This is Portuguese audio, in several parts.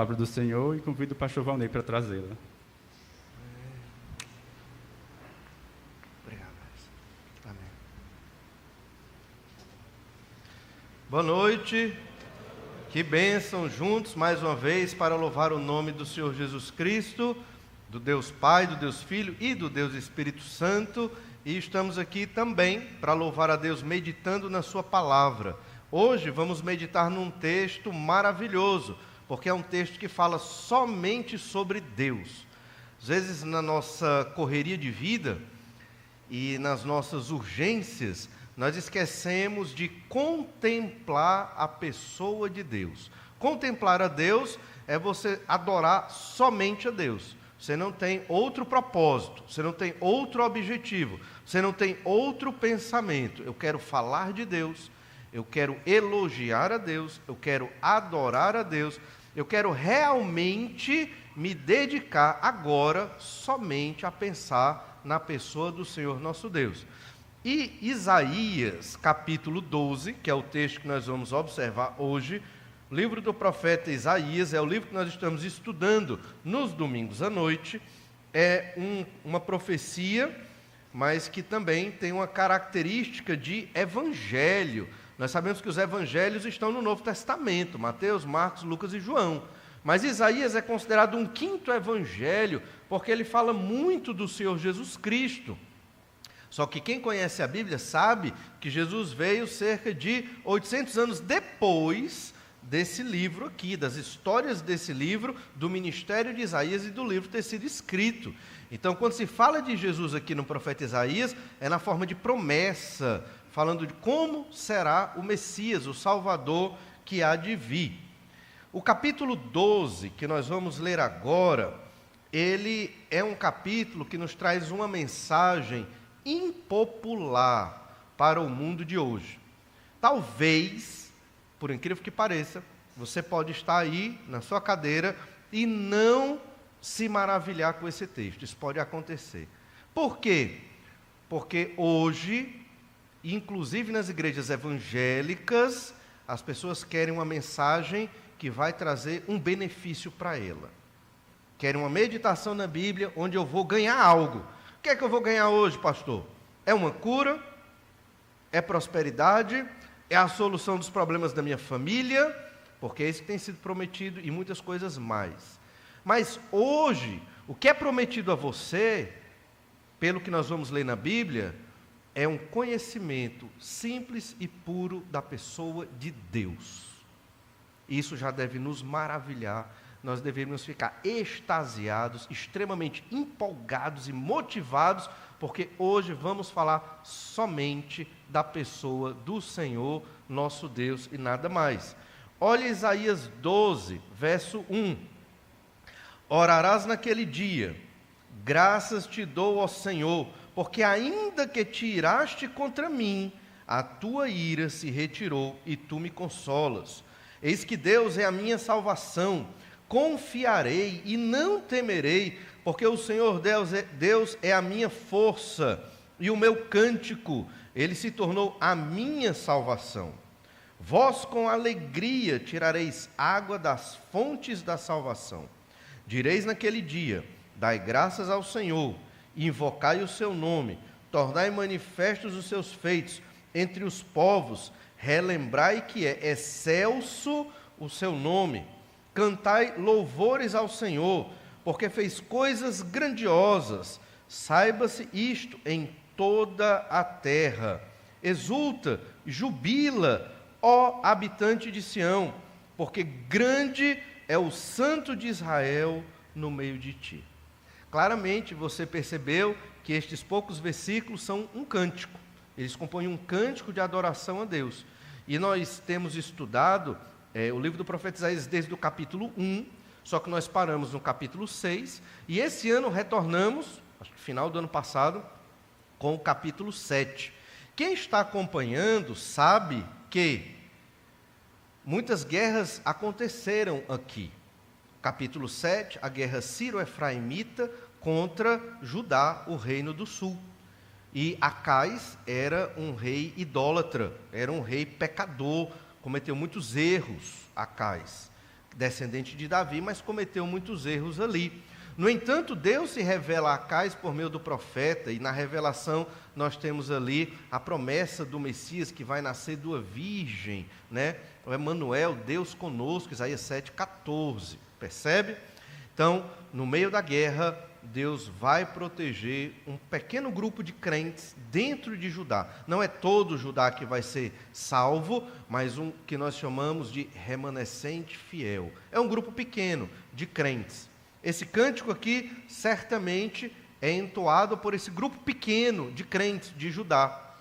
palavra do Senhor e convido o pastor Valnei para trazê-la. Obrigado. Amém. Boa noite. Que bênção juntos mais uma vez para louvar o nome do Senhor Jesus Cristo, do Deus Pai, do Deus Filho e do Deus Espírito Santo. E estamos aqui também para louvar a Deus meditando na sua palavra. Hoje vamos meditar num texto maravilhoso, porque é um texto que fala somente sobre Deus. Às vezes na nossa correria de vida e nas nossas urgências, nós esquecemos de contemplar a pessoa de Deus. Contemplar a Deus é você adorar somente a Deus. Você não tem outro propósito, você não tem outro objetivo, você não tem outro pensamento. Eu quero falar de Deus, eu quero elogiar a Deus, eu quero adorar a Deus, eu quero realmente me dedicar agora somente a pensar na pessoa do Senhor nosso Deus. E Isaías, capítulo 12, que é o texto que nós vamos observar hoje, o livro do profeta Isaías, é o livro que nós estamos estudando nos domingos à noite, é uma profecia, mas que também tem uma característica de evangelho. Nós sabemos que os evangelhos estão no Novo Testamento, Mateus, Marcos, Lucas e João. Mas Isaías é considerado um quinto evangelho, porque ele fala muito do Senhor Jesus Cristo. Só que quem conhece a Bíblia sabe que Jesus veio cerca de 800 anos depois desse livro aqui, das histórias desse livro, do ministério de Isaías e do livro ter sido escrito. Então, quando se fala de Jesus aqui no profeta Isaías, é na forma de promessa, falando de como será o Messias, o Salvador que há de vir. O capítulo 12, que nós vamos ler agora, ele é um capítulo que nos traz uma mensagem impopular para o mundo de hoje. Talvez, por incrível que pareça, você pode estar aí na sua cadeira e não se maravilhar com esse texto. Isso pode acontecer. Por quê? Porque hoje, inclusive nas igrejas evangélicas, as pessoas querem uma mensagem que vai trazer um benefício para ela. Querem uma meditação na Bíblia onde eu vou ganhar algo. O que é que eu vou ganhar hoje, pastor? É uma cura? É prosperidade? É a solução dos problemas da minha família? Porque é isso que tem sido prometido e muitas coisas mais. Mas hoje, o que é prometido a você, pelo que nós vamos ler na Bíblia, é um conhecimento simples e puro da pessoa de Deus. Isso já deve nos maravilhar. Nós devemos ficar extasiados, extremamente empolgados e motivados, porque hoje vamos falar somente da pessoa do Senhor, nosso Deus, e nada mais. Olha Isaías 12, verso 1. Orarás naquele dia, graças te dou, ó Senhor, porque ainda que te iraste contra mim, a tua ira se retirou e tu me consolas. Eis que Deus é a minha salvação. Confiarei e não temerei, porque o Senhor Deus é a minha força e o meu cântico, ele se tornou a minha salvação. Vós com alegria tirareis água das fontes da salvação. Direis naquele dia, dai graças ao Senhor, invocai o seu nome, tornai manifestos os seus feitos entre os povos, relembrai que é excelso o seu nome. Cantai louvores ao Senhor, porque fez coisas grandiosas. Saiba-se isto em toda a terra. Exulta, jubila, ó habitante de Sião, porque grande é o Santo de Israel no meio de ti. Claramente você percebeu que estes poucos versículos são um cântico. Eles compõem um cântico de adoração a Deus. E nós temos estudado o livro do profeta Isaías desde o capítulo 1, só que nós paramos no capítulo 6, e esse ano retornamos, acho que final do ano passado, com o capítulo 7. Quem está acompanhando sabe que muitas guerras aconteceram aqui. Capítulo 7, a guerra Sírio-Efraimita contra Judá, o reino do sul. E Acais era um rei idólatra, era um rei pecador, cometeu muitos erros, Acais. descendente de Davi, mas cometeu muitos erros ali. No entanto, Deus se revela a Acais por meio do profeta, e na revelação nós temos ali a promessa do Messias que vai nascer de uma virgem, né? O Emanuel, Deus conosco, Isaías 7,14, percebe? Então, no meio da guerra, Deus vai proteger um pequeno grupo de crentes dentro de Judá. Não é todo Judá que vai ser salvo, mas um que nós chamamos de remanescente fiel. É um grupo pequeno de crentes. Esse cântico aqui, certamente, é entoado por esse grupo pequeno de crentes de Judá.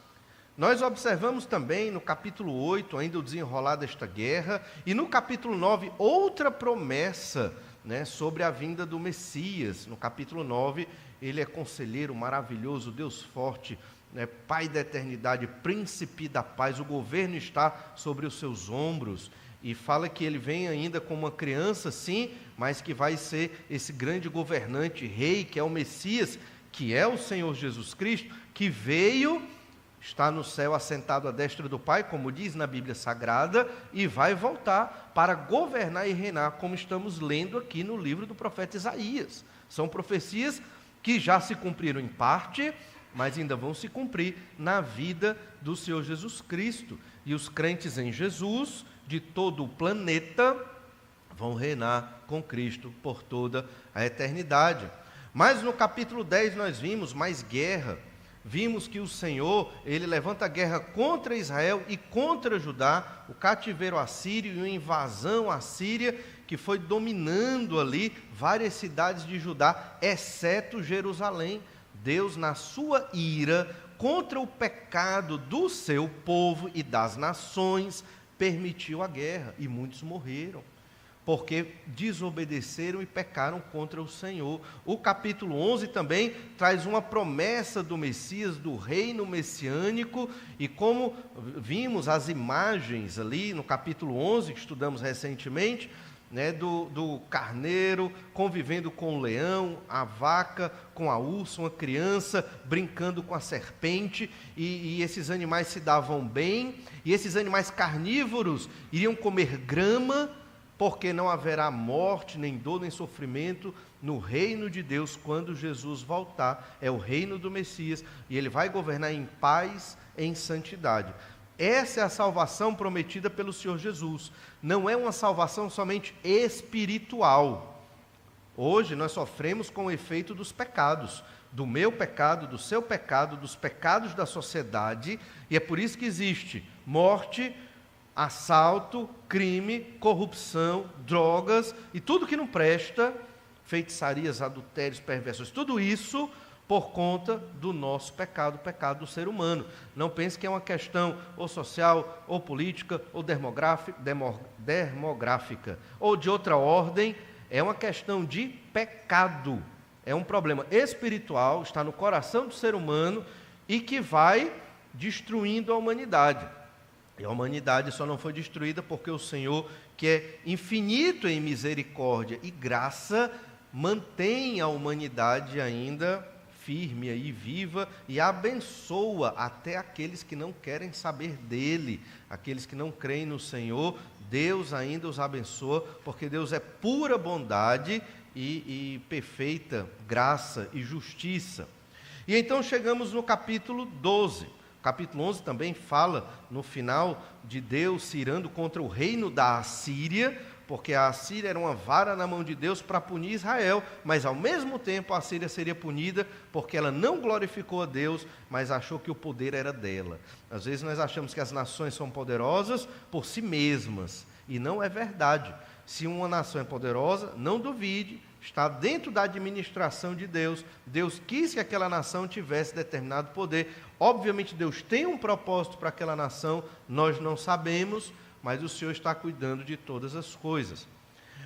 Nós observamos também no capítulo 8, ainda o desenrolar desta guerra, e no capítulo 9, outra promessa, né, sobre a vinda do Messias. No capítulo 9, ele é conselheiro maravilhoso, Deus forte, né, Pai da eternidade, príncipe da paz, o governo está sobre os seus ombros, e fala que ele vem ainda como uma criança, sim, mas que vai ser esse grande governante, rei, que é o Messias, que é o Senhor Jesus Cristo, que veio, está no céu assentado à destra do Pai, como diz na Bíblia Sagrada, e vai voltar para governar e reinar, como estamos lendo aqui no livro do profeta Isaías. São profecias que já se cumpriram em parte, mas ainda vão se cumprir na vida do Senhor Jesus Cristo. E os crentes em Jesus, de todo o planeta, vão reinar com Cristo por toda a eternidade. Mas no capítulo 10 nós vimos mais guerra. Vimos que o Senhor, ele levanta a guerra contra Israel e contra Judá, o cativeiro assírio e a invasão assíria, que foi dominando ali várias cidades de Judá, exceto Jerusalém. Deus, na sua ira contra o pecado do seu povo e das nações, permitiu a guerra, e muitos morreram, porque desobedeceram e pecaram contra o Senhor. O capítulo 11 também traz uma promessa do Messias, do reino messiânico, e como vimos as imagens ali no capítulo 11, que estudamos recentemente, né, do carneiro convivendo com o leão, a vaca com a ursa, uma criança brincando com a serpente, e esses animais se davam bem, e esses animais carnívoros iriam comer grama, porque não haverá morte, nem dor, nem sofrimento no reino de Deus quando Jesus voltar. É o reino do Messias, e ele vai governar em paz, em santidade. Essa é a salvação prometida pelo Senhor Jesus. Não é uma salvação somente espiritual. Hoje nós sofremos com o efeito dos pecados, do meu pecado, do seu pecado, dos pecados da sociedade, e é por isso que existe morte, assalto, crime, corrupção, drogas e tudo que não presta, feitiçarias, adultérios, perversões, tudo isso por conta do nosso pecado, o pecado do ser humano. Não pense que é uma questão ou social, ou política, ou demográfica, ou de outra ordem. É uma questão de pecado. É um problema espiritual, está no coração do ser humano e que vai destruindo a humanidade. E a humanidade só não foi destruída porque o Senhor, que é infinito em misericórdia e graça, mantém a humanidade ainda firme e viva e abençoa até aqueles que não querem saber dele, aqueles que não creem no Senhor. Deus ainda os abençoa, porque Deus é pura bondade e perfeita graça e justiça. E então chegamos no capítulo 12. O capítulo 11 também fala no final de Deus se irando contra o reino da Assíria, porque a Assíria era uma vara na mão de Deus para punir Israel, mas ao mesmo tempo a Assíria seria punida porque ela não glorificou a Deus, mas achou que o poder era dela. Às vezes nós achamos que as nações são poderosas por si mesmas, e não é verdade. Se uma nação é poderosa, não duvide, está dentro da administração de Deus. Deus quis que aquela nação tivesse determinado poder. Obviamente Deus tem um propósito para aquela nação, nós não sabemos, mas o Senhor está cuidando de todas as coisas.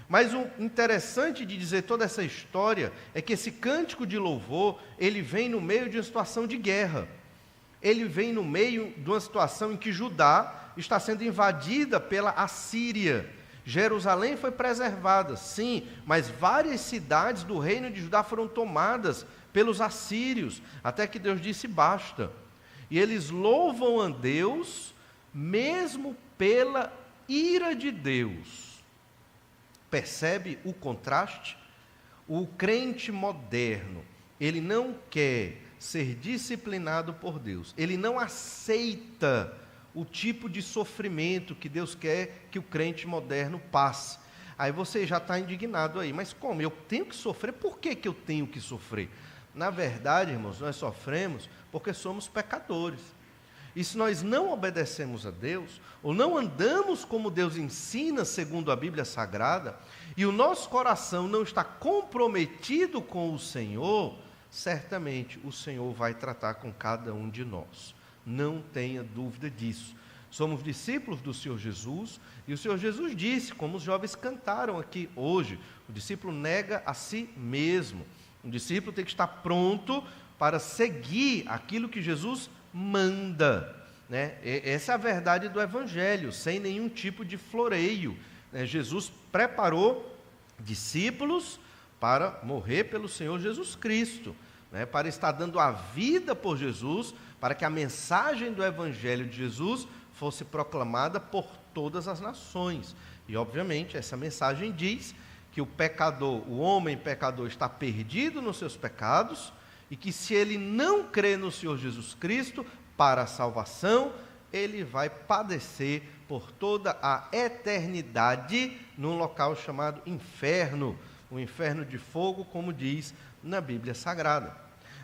Mas o interessante de dizer toda essa história é que esse cântico de louvor, ele vem no meio de uma situação de guerra. Ele vem no meio de uma situação em que Judá está sendo invadida pela Assíria. Jerusalém foi preservada, sim, mas várias cidades do reino de Judá foram tomadas pelos assírios, até que Deus disse basta. E eles louvam a Deus, mesmo pela ira de Deus. Percebe o contraste? O crente moderno, ele não quer ser disciplinado por Deus, ele não aceita o tipo de sofrimento que Deus quer que o crente moderno passe. Aí você já está indignado aí, mas como? Eu tenho que sofrer? Por que eu tenho que sofrer? Na verdade, irmãos, nós sofremos porque somos pecadores. E se nós não obedecemos a Deus, ou não andamos como Deus ensina segundo a Bíblia Sagrada, e o nosso coração não está comprometido com o Senhor, certamente o Senhor vai tratar com cada um de nós. Não tenha dúvida disso. Somos discípulos do Senhor Jesus, e o Senhor Jesus disse, como os jovens cantaram aqui hoje, o discípulo nega a si mesmo. O discípulo tem que estar pronto para seguir aquilo que Jesus manda, né? Essa é a verdade do Evangelho, sem nenhum tipo de floreio, né? Jesus preparou discípulos para morrer pelo Senhor Jesus Cristo, né? Para estar dando a vida por Jesus, para que a mensagem do Evangelho de Jesus fosse proclamada por todas as nações. E obviamente essa mensagem diz que o pecador, o homem pecador, está perdido nos seus pecados, e que se ele não crê no Senhor Jesus Cristo para a salvação, ele vai padecer por toda a eternidade num local chamado inferno, o inferno de fogo, como diz na Bíblia Sagrada.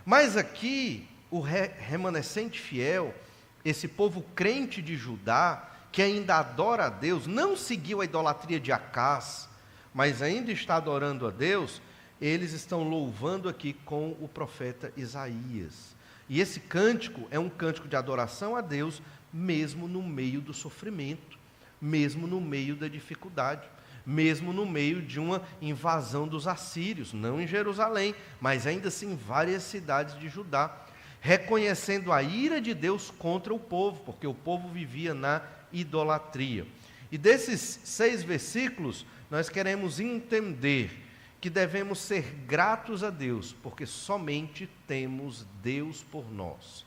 Mas aqui, o remanescente fiel, esse povo crente de Judá, que ainda adora a Deus, não seguiu a idolatria de Acás, mas ainda está adorando a Deus, eles estão louvando aqui com o profeta Isaías. E esse cântico é um cântico de adoração a Deus, mesmo no meio do sofrimento, mesmo no meio da dificuldade, mesmo no meio de uma invasão dos assírios, não em Jerusalém, mas ainda assim em várias cidades de Judá, reconhecendo a ira de Deus contra o povo, porque o povo vivia na idolatria. E desses 6 versículos, nós queremos entender que devemos ser gratos a Deus, porque somente temos Deus por nós,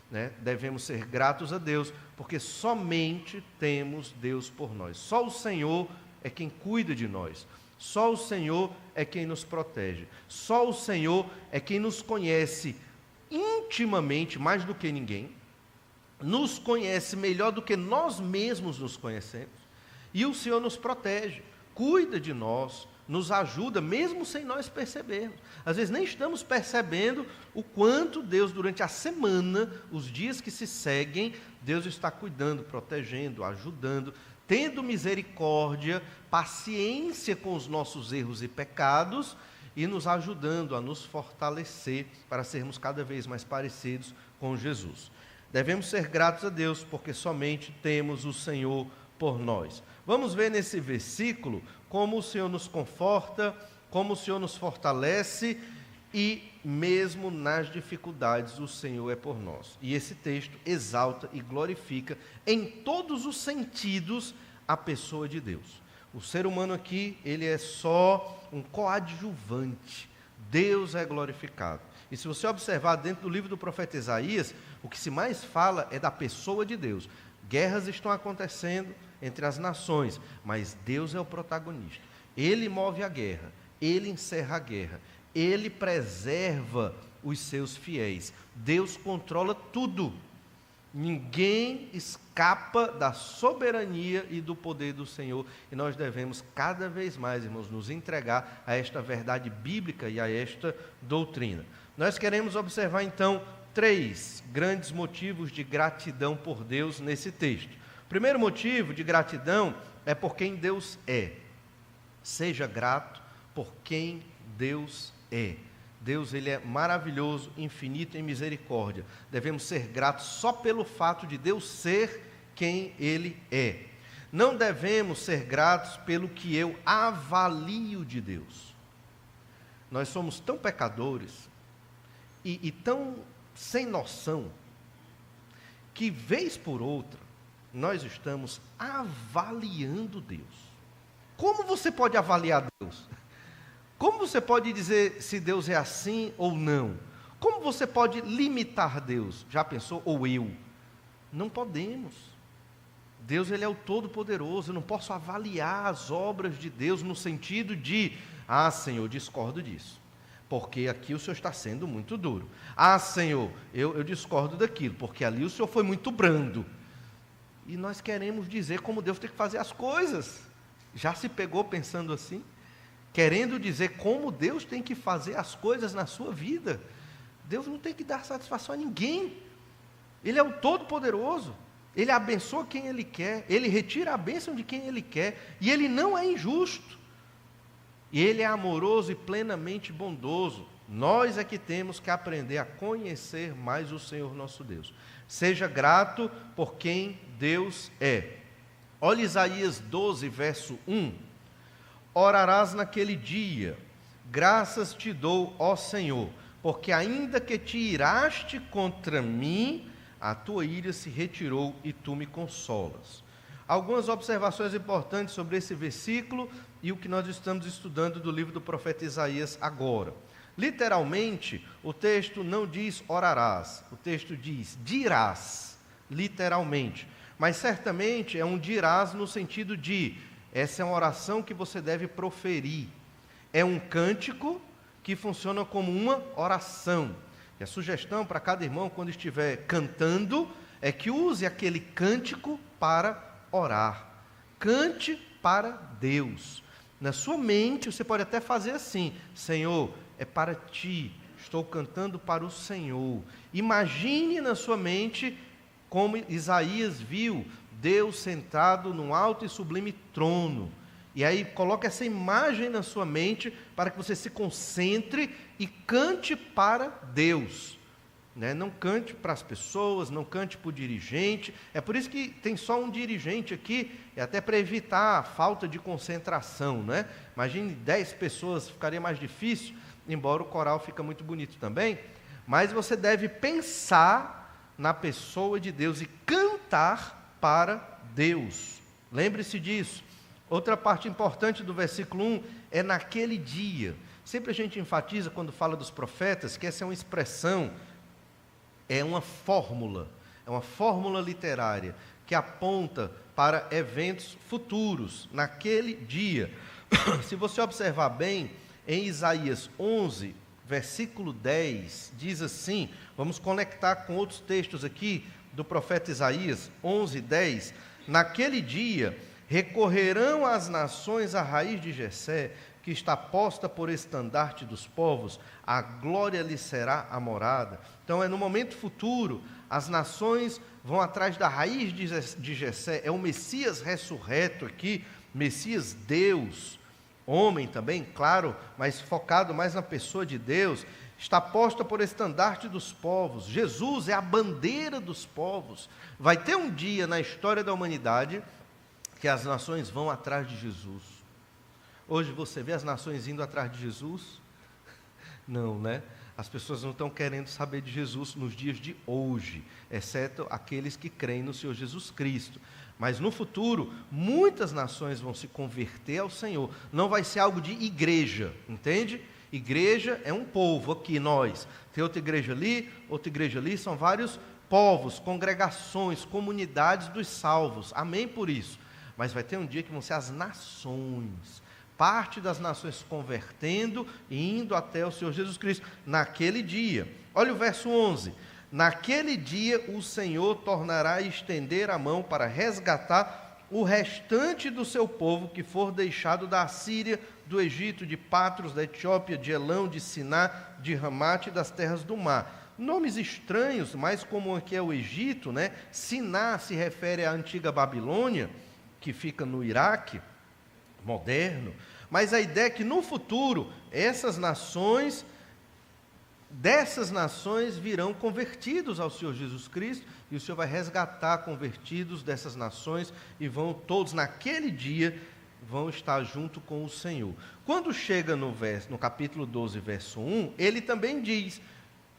né? Devemos ser gratos a Deus, porque somente temos Deus por nós. Só o Senhor é quem cuida de nós, só o Senhor é quem nos protege, só o Senhor é quem nos conhece intimamente, mais do que ninguém, nos conhece melhor do que nós mesmos nos conhecemos, e o Senhor nos protege, cuida de nós, nos ajuda, mesmo sem nós percebermos. Às vezes nem estamos percebendo o quanto Deus, durante a semana, os dias que se seguem, Deus está cuidando, protegendo, ajudando, tendo misericórdia, paciência com os nossos erros e pecados, e nos ajudando a nos fortalecer para sermos cada vez mais parecidos com Jesus. Devemos ser gratos a Deus, porque somente temos o Senhor por nós. Vamos ver nesse versículo como o Senhor nos conforta, como o Senhor nos fortalece, e mesmo nas dificuldades o Senhor é por nós. E esse texto exalta e glorifica em todos os sentidos a pessoa de Deus. O ser humano aqui, ele é só um coadjuvante. Deus é glorificado. E se você observar dentro do livro do profeta Isaías, o que se mais fala é da pessoa de Deus. Guerras estão acontecendo entre as nações, mas Deus é o protagonista. Ele move a guerra, Ele encerra a guerra, Ele preserva os seus fiéis. Deus controla tudo. Ninguém escapa da soberania e do poder do Senhor, e nós devemos cada vez mais, irmãos, nos entregar a esta verdade bíblica e a esta doutrina. Nós queremos observar então 3 grandes motivos de gratidão por Deus nesse texto. O primeiro motivo de gratidão é por quem Deus é. Seja grato por quem Deus é. Deus, ele é maravilhoso, infinito em misericórdia. Devemos ser gratos só pelo fato de Deus ser quem Ele é. Não devemos ser gratos pelo que eu avalio de Deus. Nós somos tão pecadores e tão sem noção que, vez por outra, nós estamos avaliando Deus. Como você pode avaliar Deus? Como você pode dizer se Deus é assim ou não? Como você pode limitar Deus? Já pensou? Ou eu? Não podemos. Deus, ele é o Todo-Poderoso. Eu não posso avaliar as obras de Deus no sentido de, Senhor, discordo disso, porque aqui o Senhor está sendo muito duro. Senhor, eu discordo daquilo, porque ali o Senhor foi muito brando. E nós queremos dizer como Deus tem que fazer as coisas. Já se pegou pensando assim? Querendo dizer como Deus tem que fazer as coisas na sua vida. Deus não tem que dar satisfação a ninguém. Ele é o Todo-Poderoso. Ele abençoa quem Ele quer. Ele retira a bênção de quem Ele quer. E Ele não é injusto. E Ele é amoroso e plenamente bondoso. Nós é que temos que aprender a conhecer mais o Senhor nosso Deus. Seja grato por quem Deus é. Olha Isaías 12, verso 1. Orarás naquele dia, graças te dou, ó Senhor, porque ainda que te iraste contra mim, a tua ira se retirou e tu me consolas. Algumas observações importantes sobre esse versículo e o que nós estamos estudando do livro do profeta Isaías agora. Literalmente, o texto não diz orarás, o texto diz dirás, literalmente. Mas certamente é um dirás no sentido de, essa é uma oração que você deve proferir. É um cântico que funciona como uma oração. E a sugestão para cada irmão, quando estiver cantando, é que use aquele cântico para orar. Cante para Deus. Na sua mente, você pode até fazer assim: Senhor, é para ti, estou cantando para o Senhor. Imagine na sua mente como Isaías viu Deus sentado num alto e sublime trono. E aí coloque essa imagem na sua mente para que você se concentre e cante para Deus. Não cante para as pessoas, não cante para o dirigente. É por isso que tem só um dirigente aqui, é até para evitar a falta de concentração. Imagine 10 pessoas, ficaria mais difícil, embora o coral fica muito bonito também. Mas você deve pensar na pessoa de Deus e cantar para Deus. Lembre-se disso. Outra parte importante do versículo 1 é naquele dia. Sempre a gente enfatiza quando fala dos profetas que essa é uma expressão, é uma fórmula literária que aponta para eventos futuros, naquele dia. Se você observar bem, em Isaías 11, versículo 10, diz assim, vamos conectar com outros textos aqui do profeta Isaías, 11, 10, naquele dia recorrerão as nações à raiz de Jessé, que está posta por estandarte dos povos, a glória lhe será a morada. Então é no momento futuro, as nações vão atrás da raiz de Jessé, é o Messias ressurreto aqui, Messias Deus, homem também, claro, mas focado mais na pessoa de Deus, está posta por estandarte dos povos. Jesus é a bandeira dos povos. Vai ter um dia na história da humanidade que as nações vão atrás de Jesus. Hoje você vê as nações indo atrás de Jesus? Não, As pessoas não estão querendo saber de Jesus nos dias de hoje, exceto aqueles que creem no Senhor Jesus Cristo. Mas no futuro, muitas nações vão se converter ao Senhor. Não vai ser algo de igreja, entende? Igreja é um povo, aqui nós. Tem outra igreja ali, são vários povos, congregações, comunidades dos salvos. Amém por isso. Mas vai ter um dia que vão ser as nações. Parte das nações se convertendo e indo até o Senhor Jesus Cristo. Naquele dia. Olha o verso 11. Naquele dia o Senhor tornará a estender a mão para resgatar o restante do seu povo que for deixado da Assíria, do Egito, de Patros, da Etiópia, de Elão, de Siná, de Ramate e das terras do mar. Nomes estranhos, mais comum aqui é o Egito, Siná se refere à antiga Babilônia, que fica no Iraque, moderno. Mas a ideia é que no futuro, dessas nações virão convertidos ao Senhor Jesus Cristo, e o Senhor vai resgatar convertidos dessas nações, e vão todos naquele dia, vão estar junto com o Senhor. Quando chega no capítulo 12, verso 1, ele também diz,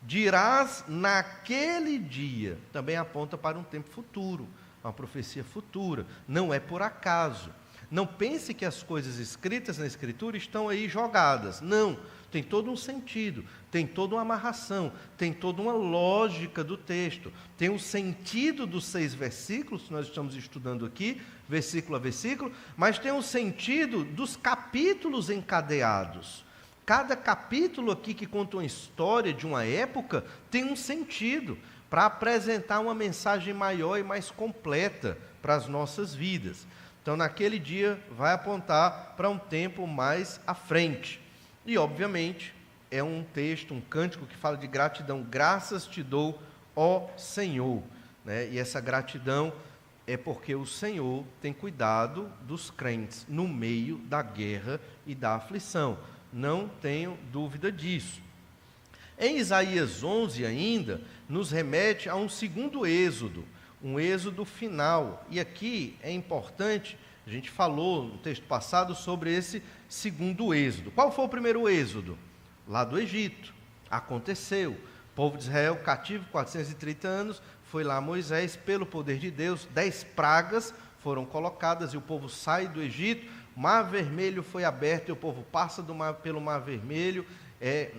dirás naquele dia, também aponta para um tempo futuro, uma profecia futura, não é por acaso. Não pense que as coisas escritas na Escritura estão aí jogadas, não. O tem todo um sentido, tem toda uma amarração, tem toda uma lógica do texto, tem o sentido dos 6 versículos que nós estamos estudando aqui, versículo a versículo, mas tem o sentido dos capítulos encadeados. Cada capítulo aqui que conta uma história de uma época tem um sentido para apresentar uma mensagem maior e mais completa para as nossas vidas. Então, naquele dia, vai apontar para um tempo mais à frente. E, obviamente, é um texto, um cântico que fala de gratidão. Graças te dou, ó Senhor. Né? E essa gratidão é porque o Senhor tem cuidado dos crentes no meio da guerra e da aflição. Não tenho dúvida disso. Em Isaías 11 ainda, nos remete a um segundo êxodo, um êxodo final. E aqui é importante, a gente falou no texto passado sobre esse segundo êxodo. Qual foi o primeiro êxodo? Lá do Egito. Aconteceu. O povo de Israel, cativo, 430 anos, foi lá Moisés, pelo poder de Deus, 10 pragas foram colocadas e o povo sai do Egito, o Mar Vermelho foi aberto e o povo passa pelo Mar Vermelho,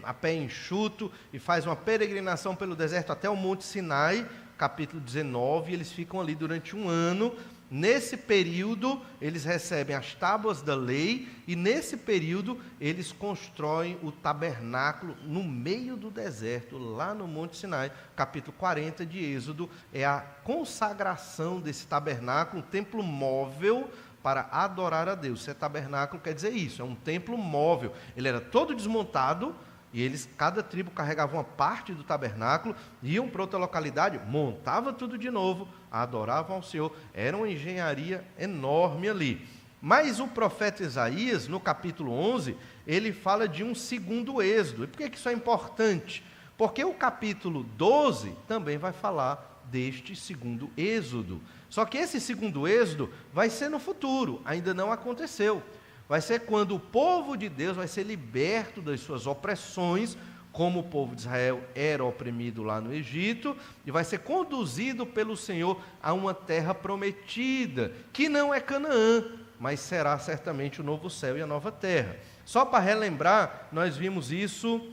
a pé enxuto, e faz uma peregrinação pelo deserto até o Monte Sinai, capítulo 19, e eles ficam ali durante um ano. Nesse período, eles recebem as tábuas da lei, e nesse período, eles constroem o tabernáculo no meio do deserto, lá no Monte Sinai. Capítulo 40 de Êxodo é a consagração desse tabernáculo, um templo móvel para adorar a Deus. Esse tabernáculo quer dizer isso, é um templo móvel. Ele era todo desmontado, e cada tribo carregava uma parte do tabernáculo, iam para outra localidade, montava tudo de novo, adoravam ao Senhor. Era uma engenharia enorme ali. Mas o profeta Isaías, no capítulo 11, ele fala de um segundo êxodo. E por que isso é importante? Porque o capítulo 12 também vai falar deste segundo êxodo. Só que esse segundo êxodo vai ser no futuro, ainda não aconteceu. Vai ser quando o povo de Deus vai ser liberto das suas opressões, como o povo de Israel era oprimido lá no Egito, e vai ser conduzido pelo Senhor a uma terra prometida, que não é Canaã, mas será certamente o novo céu e a nova terra. Só para relembrar, nós vimos isso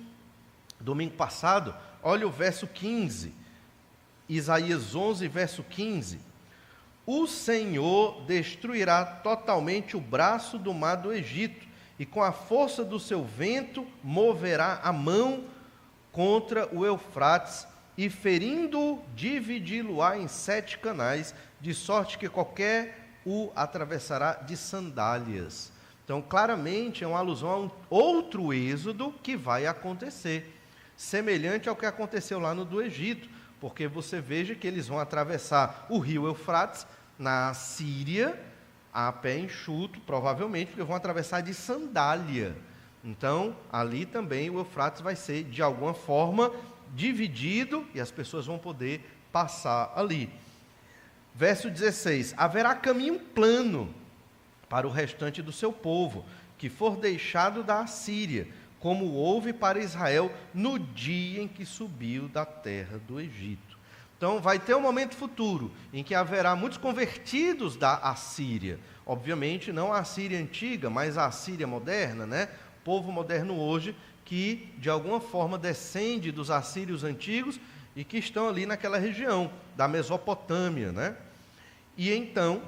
domingo passado. Olha o verso 15, Isaías 11, verso 15. O Senhor destruirá totalmente o braço do mar do Egito, e com a força do seu vento moverá a mão contra o Eufrates, e ferindo-o, dividi-lo-á em 7 canais, de sorte que qualquer o atravessará de sandálias. Então, claramente, é uma alusão a um outro êxodo que vai acontecer, semelhante ao que aconteceu lá no do Egito, porque você veja que eles vão atravessar o rio Eufrates na Síria, a pé enxuto, provavelmente, porque vão atravessar de sandália. Então, ali também o Eufrates vai ser, de alguma forma, dividido, e as pessoas vão poder passar ali. Verso 16: haverá caminho plano para o restante do seu povo, que for deixado da Assíria, como houve para Israel no dia em que subiu da terra do Egito. Então, vai ter um momento futuro em que haverá muitos convertidos da Assíria. Obviamente, não a Assíria antiga, mas a Assíria moderna, né? O povo moderno hoje que, de alguma forma, descende dos assírios antigos e que estão ali naquela região da Mesopotâmia, né? E então,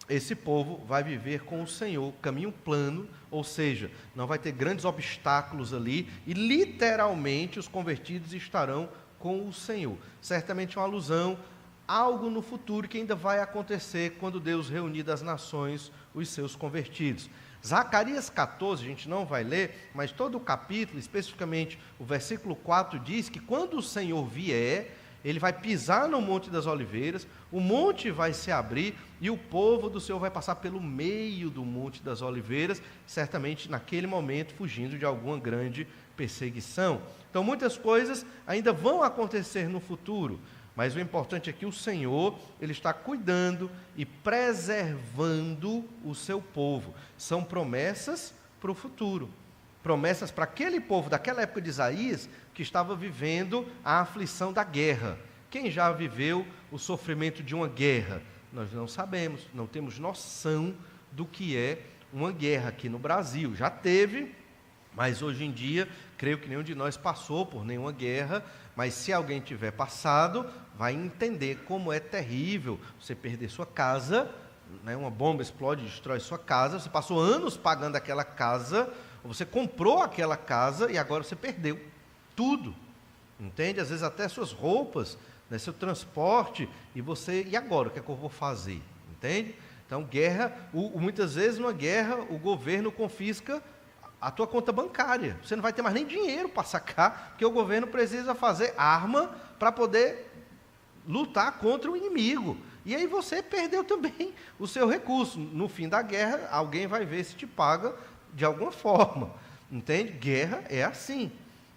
esse povo vai viver com o Senhor, caminho plano, ou seja, não vai ter grandes obstáculos ali, e literalmente os convertidos estarão com o Senhor. Certamente uma alusão a algo no futuro que ainda vai acontecer quando Deus reunir das nações os seus convertidos. Zacarias 14, a gente não vai ler, mas todo o capítulo, especificamente o versículo 4, diz que quando o Senhor vier, ele vai pisar no Monte das Oliveiras, o monte vai se abrir e o povo do Senhor vai passar pelo meio do Monte das Oliveiras, certamente naquele momento fugindo de alguma grande perseguição. Então muitas coisas ainda vão acontecer no futuro, mas o importante é que o Senhor, ele está cuidando e preservando o seu povo. São promessas para o futuro, promessas para aquele povo daquela época de Isaías que estava vivendo a aflição da guerra. Quem já viveu o sofrimento de uma guerra? Nós não sabemos, não temos noção do que é uma guerra aqui no Brasil. Já teve Mas hoje em dia, creio que nenhum de nós passou por nenhuma guerra, mas se alguém tiver passado, vai entender como é terrível você perder sua casa, né? Uma bomba explode e destrói sua casa, você passou anos pagando aquela casa, você comprou aquela casa e agora você perdeu tudo, entende? Às vezes até suas roupas, né, seu transporte, e agora, o que é que eu vou fazer? Entende? Então, guerra, muitas vezes numa guerra, o governo confisca a tua conta bancária. Você não vai ter mais nem dinheiro para sacar, porque o governo precisa fazer arma para poder lutar contra o inimigo. E aí você perdeu também o seu recurso. No fim da guerra, alguém vai ver se te paga de alguma forma. Entende? Guerra é assim.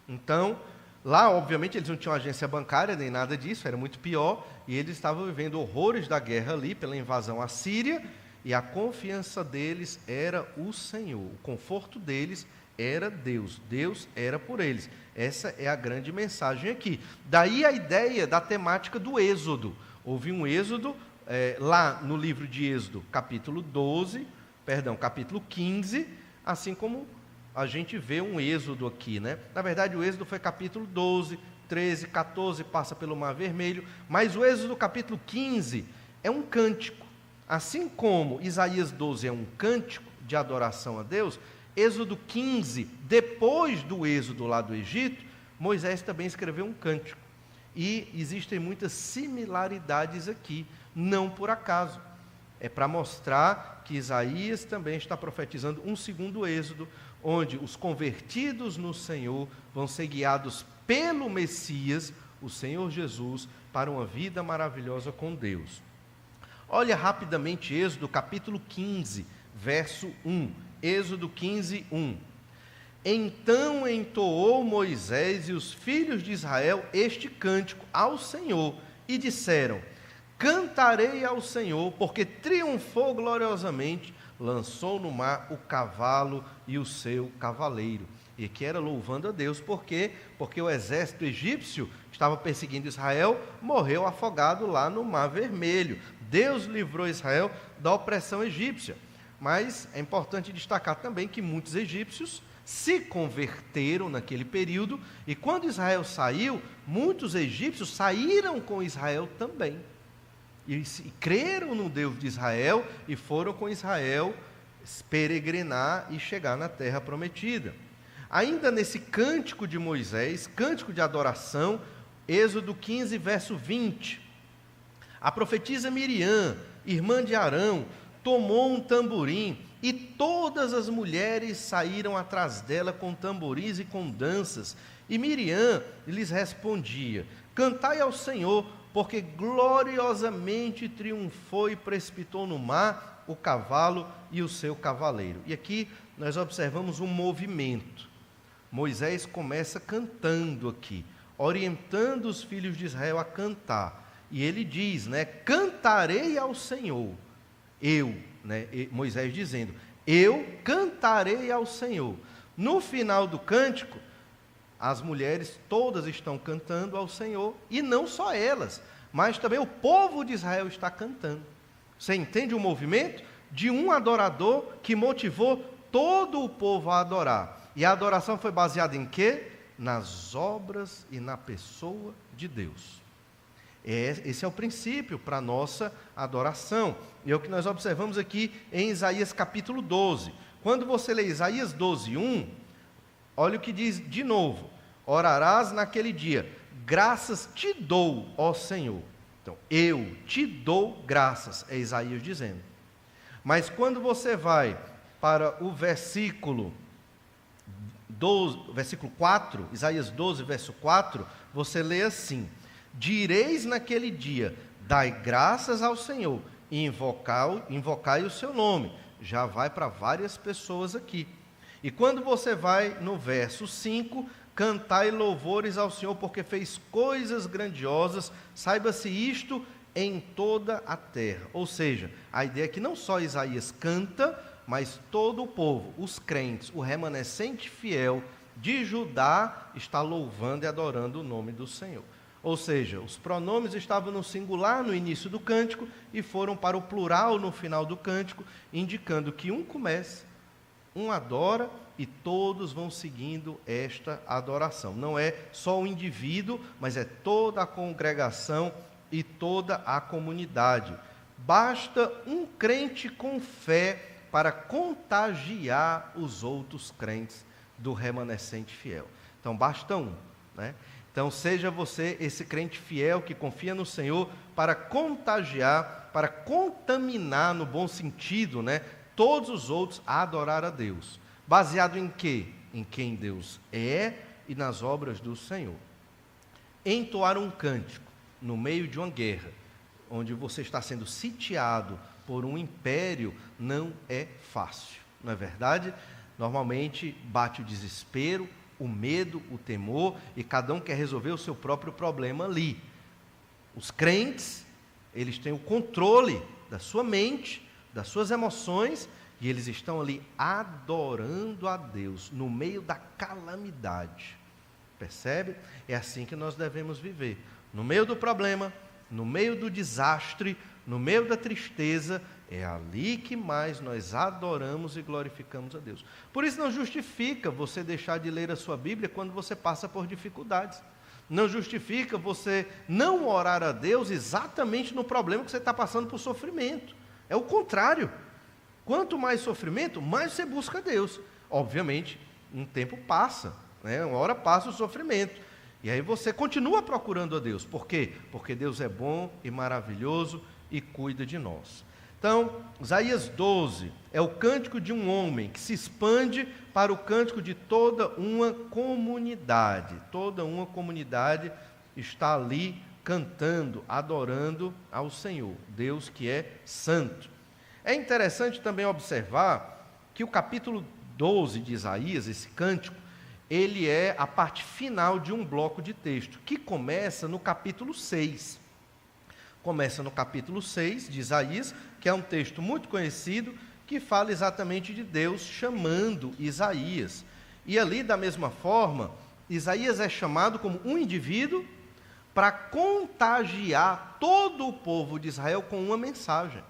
Então, lá, obviamente, eles não tinham agência bancária, nem nada disso, era muito pior, e eles estavam vivendo horrores da guerra ali, pela invasão à Síria, e a confiança deles era o Senhor, o conforto deles era Deus, Deus era por eles. Essa é a grande mensagem aqui. Daí a ideia da temática do Êxodo. Houve um Êxodo, lá no livro de Êxodo, capítulo 15, assim como a gente vê um Êxodo aqui, né? Na verdade, o Êxodo foi capítulo 12, 13, 14, passa pelo Mar Vermelho, mas o Êxodo capítulo 15 é um cântico. Assim como Isaías 12 é um cântico de adoração a Deus, Êxodo 15, depois do Êxodo lá do Egito, Moisés também escreveu um cântico. E existem muitas similaridades aqui, não por acaso. É para mostrar que Isaías também está profetizando um segundo Êxodo, onde os convertidos no Senhor vão ser guiados pelo Messias, o Senhor Jesus, para uma vida maravilhosa com Deus. Olha rapidamente Êxodo capítulo 15, verso 1. Êxodo 15, 1. Então entoou Moisés e os filhos de Israel este cântico ao Senhor, e disseram: Cantarei ao Senhor, porque triunfou gloriosamente, lançou no mar o cavalo e o seu cavaleiro. E aqui era louvando a Deus, porque o exército egípcio que estava perseguindo Israel morreu afogado lá no Mar Vermelho. Deus livrou Israel da opressão egípcia. Mas é importante destacar também que muitos egípcios se converteram naquele período, e quando Israel saiu, muitos egípcios saíram com Israel também. E creram no Deus de Israel e foram com Israel peregrinar e chegar na terra prometida. Ainda nesse cântico de Moisés, cântico de adoração, Êxodo 15, verso 20. A profetisa Miriam, irmã de Arão, tomou um tamborim, e todas as mulheres saíram atrás dela com tamborins e com danças. E Miriam lhes respondia: Cantai ao Senhor, porque gloriosamente triunfou e precipitou no mar o cavalo e o seu cavaleiro. E aqui nós observamos um movimento. Moisés começa cantando aqui, orientando os filhos de Israel a cantar. E ele diz, né, cantarei ao Senhor. Moisés dizendo, eu cantarei ao Senhor. No final do cântico, as mulheres todas estão cantando ao Senhor, e não só elas, mas também o povo de Israel está cantando. Você entende o movimento? De um adorador que motivou todo o povo a adorar. E a adoração foi baseada em quê? Nas obras e na pessoa de Deus. Esse é o princípio para a nossa adoração. E é o que nós observamos aqui em Isaías capítulo 12. Quando você lê Isaías 12, 1, olha o que diz de novo. Orarás naquele dia, graças te dou, ó Senhor. Então, eu te dou graças, é Isaías dizendo. Mas quando você vai para o versículo 4, Isaías 12, verso 4, você lê assim: direis naquele dia, dai graças ao Senhor, e invocai o seu nome. Já vai para várias pessoas aqui. E quando você vai no verso 5, cantai louvores ao Senhor, porque fez coisas grandiosas, saiba-se isto em toda a terra. Ou seja, a ideia é que não só Isaías canta, mas todo o povo, os crentes, o remanescente fiel de Judá, está louvando e adorando o nome do Senhor. Ou seja, os pronomes estavam no singular no início do cântico e foram para o plural no final do cântico, indicando que um começa Um adora e todos vão seguindo esta adoração. Não é só o indivíduo, mas é toda a congregação e toda a comunidade. Basta um crente com fé para contagiar os outros crentes do remanescente fiel. Então, basta um, né? Então, seja você esse crente fiel que confia no Senhor para contagiar, para contaminar, no bom sentido, né, todos os outros a adorar a Deus. Baseado em quê? Em quem Deus é e nas obras do Senhor. Entoar um cântico no meio de uma guerra, onde você está sendo sitiado por um império, não é fácil, não é verdade? Normalmente bate o desespero, o medo, o temor, e cada um quer resolver o seu próprio problema ali. Os crentes, eles têm o controle da sua mente, das suas emoções, e eles estão ali adorando a Deus no meio da calamidade. Percebe? É assim que nós devemos viver. No meio do problema, no meio do desastre, no meio da tristeza, é ali que mais nós adoramos e glorificamos a Deus. Por isso não justifica você deixar de ler a sua Bíblia quando você passa por dificuldades. Não justifica você não orar a Deus exatamente no problema que você está passando por sofrimento. É o contrário. Quanto mais sofrimento, mais você busca a Deus. Obviamente, um tempo passa, né? Uma hora passa o sofrimento. E aí você continua procurando a Deus. Por quê? Porque Deus é bom e maravilhoso e cuida de nós. Então, Isaías 12 é o cântico de um homem que se expande para o cântico de toda uma comunidade. Toda uma comunidade está ali cantando, adorando ao Senhor, Deus que é santo. É interessante também observar que o capítulo 12 de Isaías, esse cântico, ele é a parte final de um bloco de texto, que começa no capítulo 6. Começa no capítulo 6 de Isaías, que é um texto muito conhecido, que fala exatamente de Deus chamando Isaías. E ali, da mesma forma, Isaías é chamado como um indivíduo para contagiar todo o povo de Israel com uma mensagem.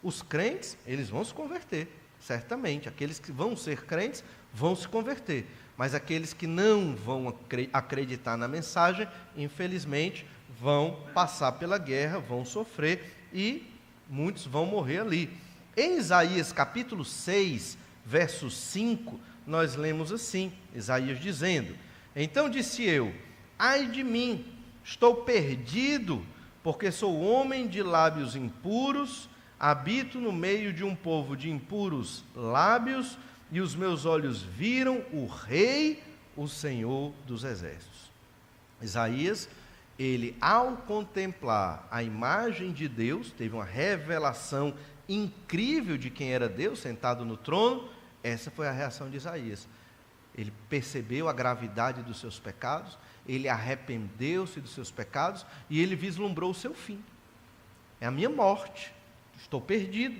Os crentes, eles vão se converter, certamente. Aqueles que vão ser crentes vão se converter. Mas aqueles que não vão acreditar na mensagem, infelizmente, vão passar pela guerra, vão sofrer e muitos vão morrer ali. Em Isaías capítulo 6, verso 5, nós lemos assim, Isaías dizendo: então disse eu, ai de mim, estou perdido, porque sou homem de lábios impuros, habito no meio de um povo de impuros lábios, e os meus olhos viram o Rei, o Senhor dos Exércitos. Isaías, ele, ao contemplar a imagem de Deus, teve uma revelação incrível de quem era Deus sentado no trono. Essa foi a reação de Isaías. Ele percebeu a gravidade dos seus pecados, ele arrependeu-se dos seus pecados e ele vislumbrou o seu fim. É a minha morte, estou perdido,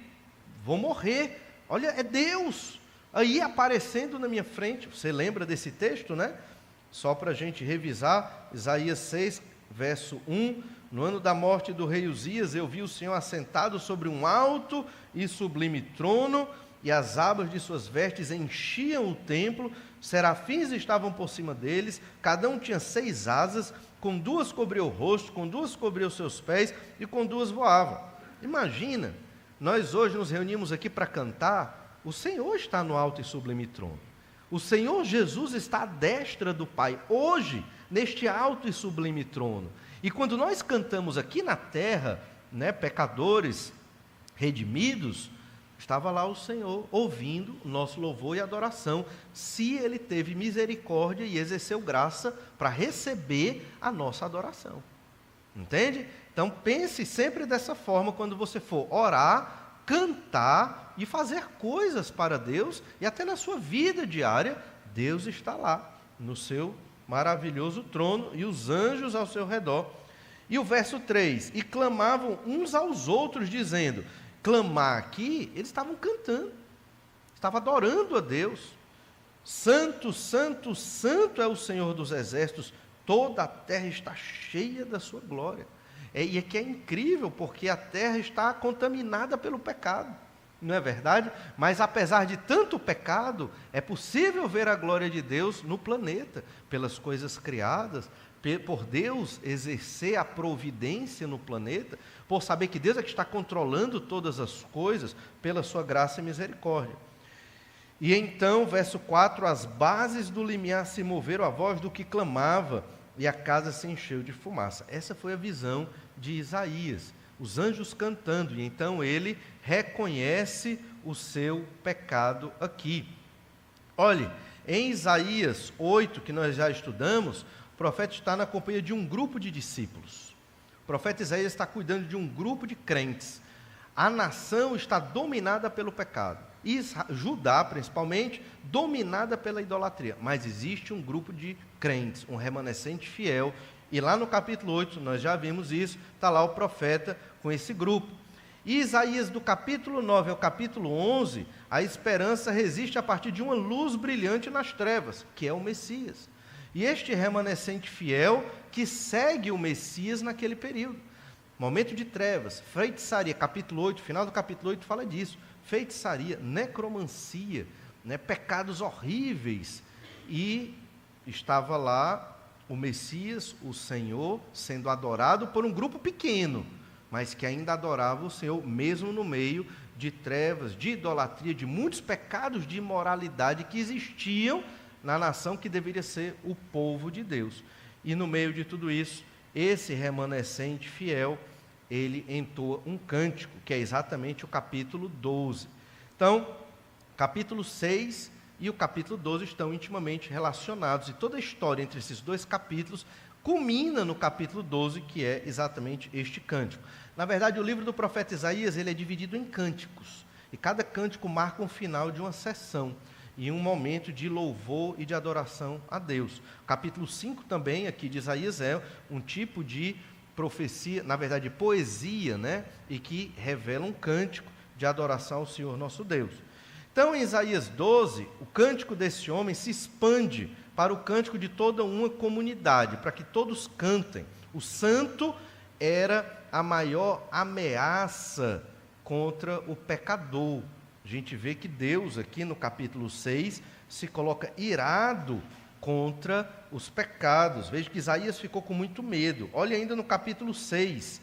vou morrer. Olha, é Deus aí aparecendo na minha frente. Você lembra desse texto, né? Só para a gente revisar, Isaías 6, verso 1, no ano da morte do rei Uzias, eu vi o Senhor assentado sobre um alto e sublime trono, e as abas de suas vestes enchiam o templo, serafins estavam por cima deles, cada um tinha 6 asas, com 2 cobria o rosto, com 2 cobria os seus pés, e com 2 voavam. Imagina, nós hoje nos reunimos aqui para cantar, o Senhor está no alto e sublime trono. O Senhor Jesus está à destra do Pai, hoje, neste alto e sublime trono. E quando nós cantamos aqui na terra, né, pecadores redimidos, estava lá o Senhor ouvindo o nosso louvor e adoração, se Ele teve misericórdia e exerceu graça para receber a nossa adoração. Entende? Então pense sempre dessa forma quando você for orar, cantar e fazer coisas para Deus, e até na sua vida diária, Deus está lá, no seu maravilhoso trono, e os anjos ao seu redor. E o verso 3, e clamavam uns aos outros, dizendo, clamar aqui, eles estavam cantando, estavam adorando a Deus. Santo, santo, santo é o Senhor dos Exércitos, toda a terra está cheia da sua glória. E aqui é incrível, porque a terra está contaminada pelo pecado. Não é verdade? Mas apesar de tanto pecado, é possível ver a glória de Deus no planeta, pelas coisas criadas, por Deus exercer a providência no planeta, por saber que Deus é que está controlando todas as coisas, pela sua graça e misericórdia. E então, verso 4, as bases do limiar se moveram à voz do que clamava, e a casa se encheu de fumaça. Essa foi a visão de Isaías, os anjos cantando, e então ele reconhece o seu pecado aqui. Olhe, em Isaías 8, que nós já estudamos, o profeta está na companhia de um grupo de discípulos. O profeta Isaías está cuidando de um grupo de crentes. A nação está dominada pelo pecado. Judá, principalmente, dominada pela idolatria. Mas existe um grupo de crentes, um remanescente fiel. E lá no capítulo 8, nós já vimos isso, está lá o profeta com esse grupo. E Isaías, do capítulo 9 ao capítulo 11, a esperança resiste a partir de uma luz brilhante nas trevas, que é o Messias. E este remanescente fiel que segue o Messias naquele período. Momento de trevas, feitiçaria, capítulo 8, final do capítulo 8 fala disso. Feitiçaria, necromancia, pecados horríveis. E estava lá o Messias, o Senhor, sendo adorado por um grupo pequeno, mas que ainda adorava o Senhor, mesmo no meio de trevas, de idolatria, de muitos pecados de imoralidade que existiam na nação que deveria ser o povo de Deus. E no meio de tudo isso, esse remanescente fiel, ele entoa um cântico, que é exatamente o capítulo 12. Então, capítulo 6 e o capítulo 12 estão intimamente relacionados, e toda a história entre esses dois capítulos culmina no capítulo 12, que é exatamente este cântico. Na verdade, o livro do profeta Isaías, ele é dividido em cânticos, e cada cântico marca um final de uma sessão, e um momento de louvor e de adoração a Deus. O capítulo 5 também, aqui de Isaías, é um tipo de profecia, na verdade, poesia, e que revela um cântico de adoração ao Senhor nosso Deus. Então, em Isaías 12, o cântico desse homem se expande para o cântico de toda uma comunidade, para que todos cantem. O santo era a maior ameaça contra o pecador. A gente vê que Deus, aqui no capítulo 6, se coloca irado contra os pecados. Veja que Isaías ficou com muito medo. Olha ainda no capítulo 6,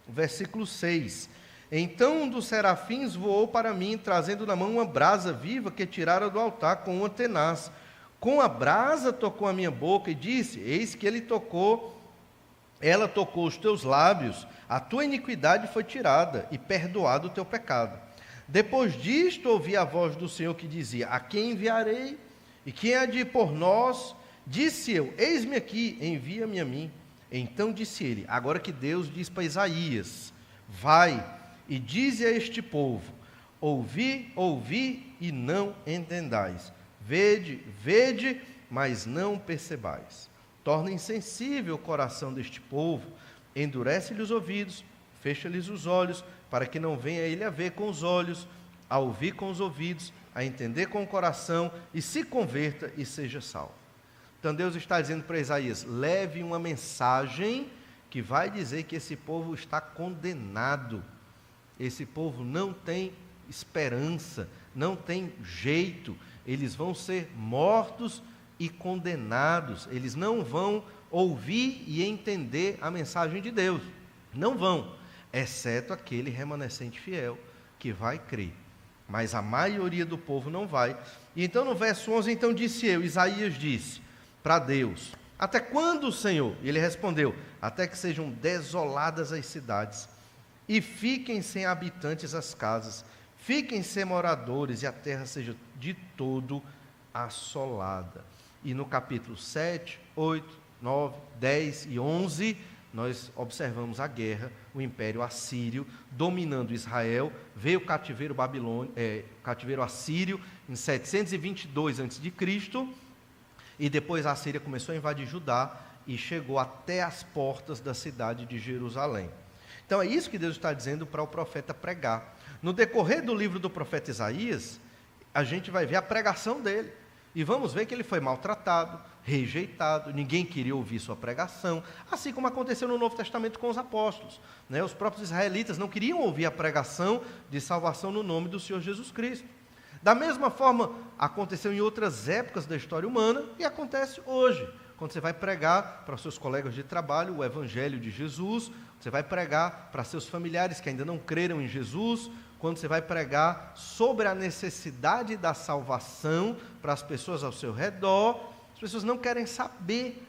versículo 6. Então um dos serafins voou para mim, trazendo na mão uma brasa viva que tirara do altar com uma tenaz. Com a brasa tocou a minha boca e disse: eis que ela tocou os teus lábios, a tua iniquidade foi tirada e perdoado o teu pecado. Depois disto ouvi a voz do Senhor que dizia: a quem enviarei? E quem há de ir por nós? Disse eu: eis-me aqui, envia-me a mim. Então disse ele, agora que Deus diz para Isaías: vai e dize a este povo: ouvi, ouvi e não entendais. Vede, vede, mas não percebais. Torna insensível o coração deste povo, endurece-lhe os ouvidos, fecha-lhes os olhos, para que não venha ele a ver com os olhos, a ouvir com os ouvidos, a entender com o coração, e se converta e seja salvo. Então Deus está dizendo para Isaías: leve uma mensagem que vai dizer que esse povo está condenado. Esse povo não tem esperança, não tem jeito, eles vão ser mortos e condenados, eles não vão ouvir e entender a mensagem de Deus, não vão, exceto aquele remanescente fiel que vai crer, mas a maioria do povo não vai. E então no verso 11, então disse eu, Isaías disse para Deus: até quando, Senhor? E ele respondeu: até que sejam desoladas as cidades, e fiquem sem habitantes as casas, fiquem sem moradores, e a terra seja de todo assolada. E no capítulo 7, 8, 9, 10 e 11, nós observamos a guerra, o Império Assírio dominando Israel. Veio o cativeiro cativeiro assírio em 722 a.C., e depois a Síria começou a invadir Judá e chegou até as portas da cidade de Jerusalém. Então é isso que Deus está dizendo para o profeta pregar. No decorrer do livro do profeta Isaías, a gente vai ver a pregação dele. E vamos ver que ele foi maltratado, rejeitado, ninguém queria ouvir sua pregação, assim como aconteceu no Novo Testamento com os apóstolos, né? Os próprios israelitas não queriam ouvir a pregação de salvação no nome do Senhor Jesus Cristo. Da mesma forma, aconteceu em outras épocas da história humana e acontece hoje. Quando você vai pregar para os seus colegas de trabalho o Evangelho de Jesus, você vai pregar para seus familiares que ainda não creram em Jesus, quando você vai pregar sobre a necessidade da salvação para as pessoas ao seu redor, as pessoas não querem saber.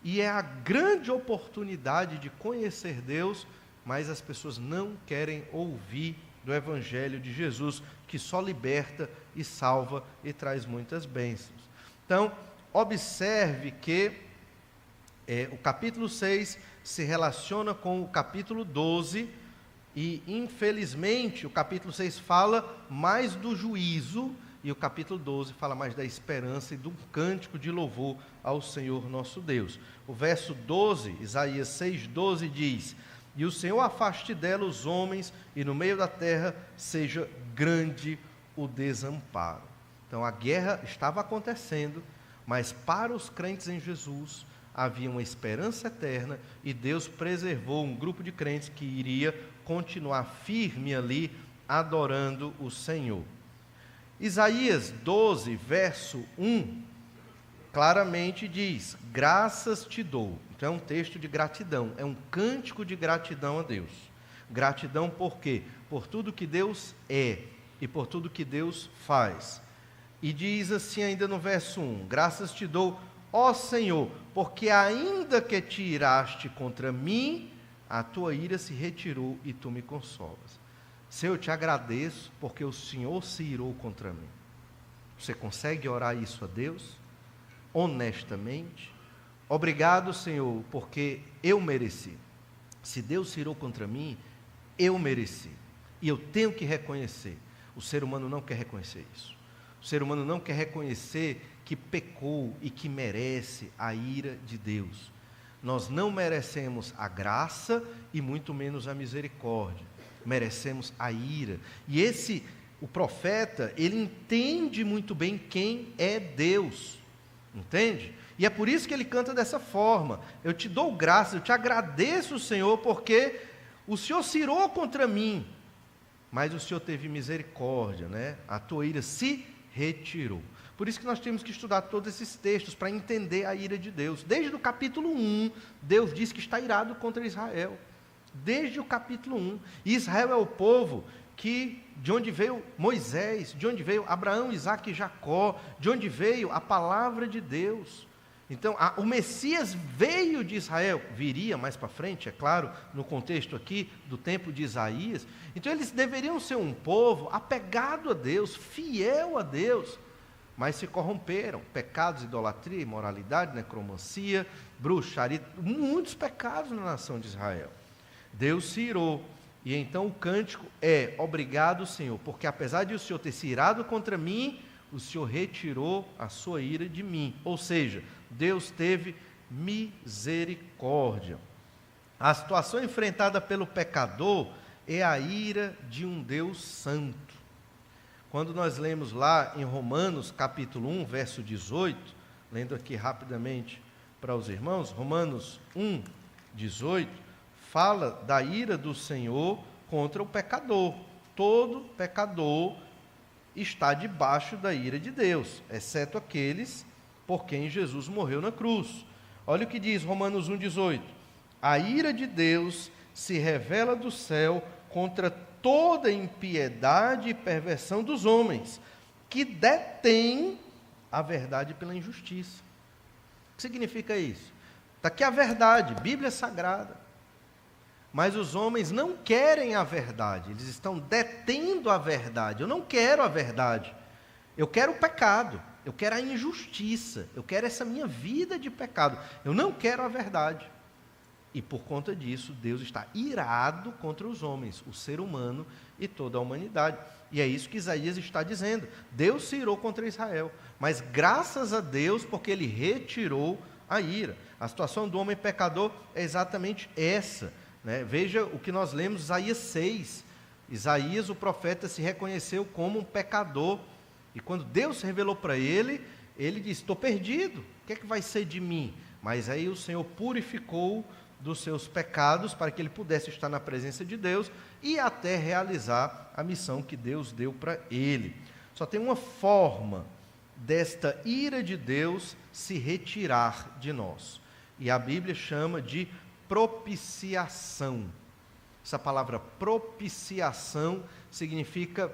E é a grande oportunidade de conhecer Deus, mas as pessoas não querem ouvir do Evangelho de Jesus, que só liberta e salva e traz muitas bênçãos. Então, observe que o capítulo 6 se relaciona com o capítulo 12 e, infelizmente, o capítulo 6 fala mais do juízo e o capítulo 12 fala mais da esperança e do cântico de louvor ao Senhor nosso Deus. O verso 12, Isaías 6,12 diz: "E o Senhor afaste dela os homens, e no meio da terra seja grande o desamparo." Então a guerra estava acontecendo, mas para os crentes em Jesus havia uma esperança eterna e Deus preservou um grupo de crentes que iria continuar firme ali, adorando o Senhor. Isaías 12, verso 1, claramente diz: "Graças te dou." Então é um texto de gratidão, é um cântico de gratidão a Deus. Gratidão por quê? Por tudo que Deus é e por tudo que Deus faz. E diz assim ainda no verso 1: "Graças te dou, ó Senhor, porque ainda que te iraste contra mim, a tua ira se retirou e tu me consolas." Senhor, eu te agradeço porque o Senhor se irou contra mim. Você consegue orar isso a Deus? Honestamente? Obrigado, Senhor, porque eu mereci. Se Deus se irou contra mim, eu mereci. E eu tenho que reconhecer. O ser humano não quer reconhecer isso. O ser humano não quer reconhecer que pecou e que merece a ira de Deus. Nós não merecemos a graça e muito menos a misericórdia. Merecemos a ira. E o profeta, ele entende muito bem quem é Deus. Entende? E é por isso que ele canta dessa forma: "Eu te dou graça, eu te agradeço, Senhor, porque o Senhor se irou contra mim, mas o Senhor teve misericórdia, né? A tua ira se retirou." Por isso que nós temos que estudar todos esses textos para entender a ira de Deus. Desde o capítulo 1, Deus diz que está irado contra Israel. Desde o capítulo 1. E Israel é o povo de onde veio Moisés, de onde veio Abraão, Isaque e Jacó, de onde veio a palavra de Deus. Então, o Messias veio de Israel, viria mais para frente, é claro, no contexto aqui do tempo de Isaías. Então, eles deveriam ser um povo apegado a Deus, fiel a Deus, mas se corromperam. Pecados, idolatria, imoralidade, necromancia, bruxaria, muitos pecados na nação de Israel. Deus se irou. E então o cântico é: "Obrigado, Senhor, porque apesar de o Senhor ter se irado contra mim, o Senhor retirou a sua ira de mim." Ou seja, Deus teve misericórdia. A situação enfrentada pelo pecador é a ira de um Deus santo. Quando nós lemos lá em Romanos capítulo 1, verso 18, lendo aqui rapidamente para os irmãos, Romanos 1, 18, fala da ira do Senhor contra o pecador. Todo pecador está debaixo da ira de Deus, exceto aqueles por quem Jesus morreu na cruz. Olha o que diz Romanos 1,18: "A ira de Deus se revela do céu contra toda impiedade e perversão dos homens, que detêm a verdade pela injustiça." O que significa isso? Está aqui a verdade, Bíblia Sagrada. Mas os homens não querem a verdade, eles estão detendo a verdade. Eu não quero a verdade, eu quero o pecado, eu quero a injustiça, eu quero essa minha vida de pecado, eu não quero a verdade. E por conta disso, Deus está irado contra os homens, o ser humano e toda a humanidade. E é isso que Isaías está dizendo. Deus se irou contra Israel, mas graças a Deus, porque Ele retirou a ira. A situação do homem pecador é exatamente essa. Veja o que nós lemos, Isaías 6. Isaías, o profeta, se reconheceu como um pecador. E quando Deus se revelou para ele, ele disse: estou perdido, o que é que vai ser de mim? Mas aí o Senhor purificou dos seus pecados para que ele pudesse estar na presença de Deus e até realizar a missão que Deus deu para ele. Só tem uma forma desta ira de Deus se retirar de nós, e a Bíblia chama de propiciação. Essa palavra propiciação significa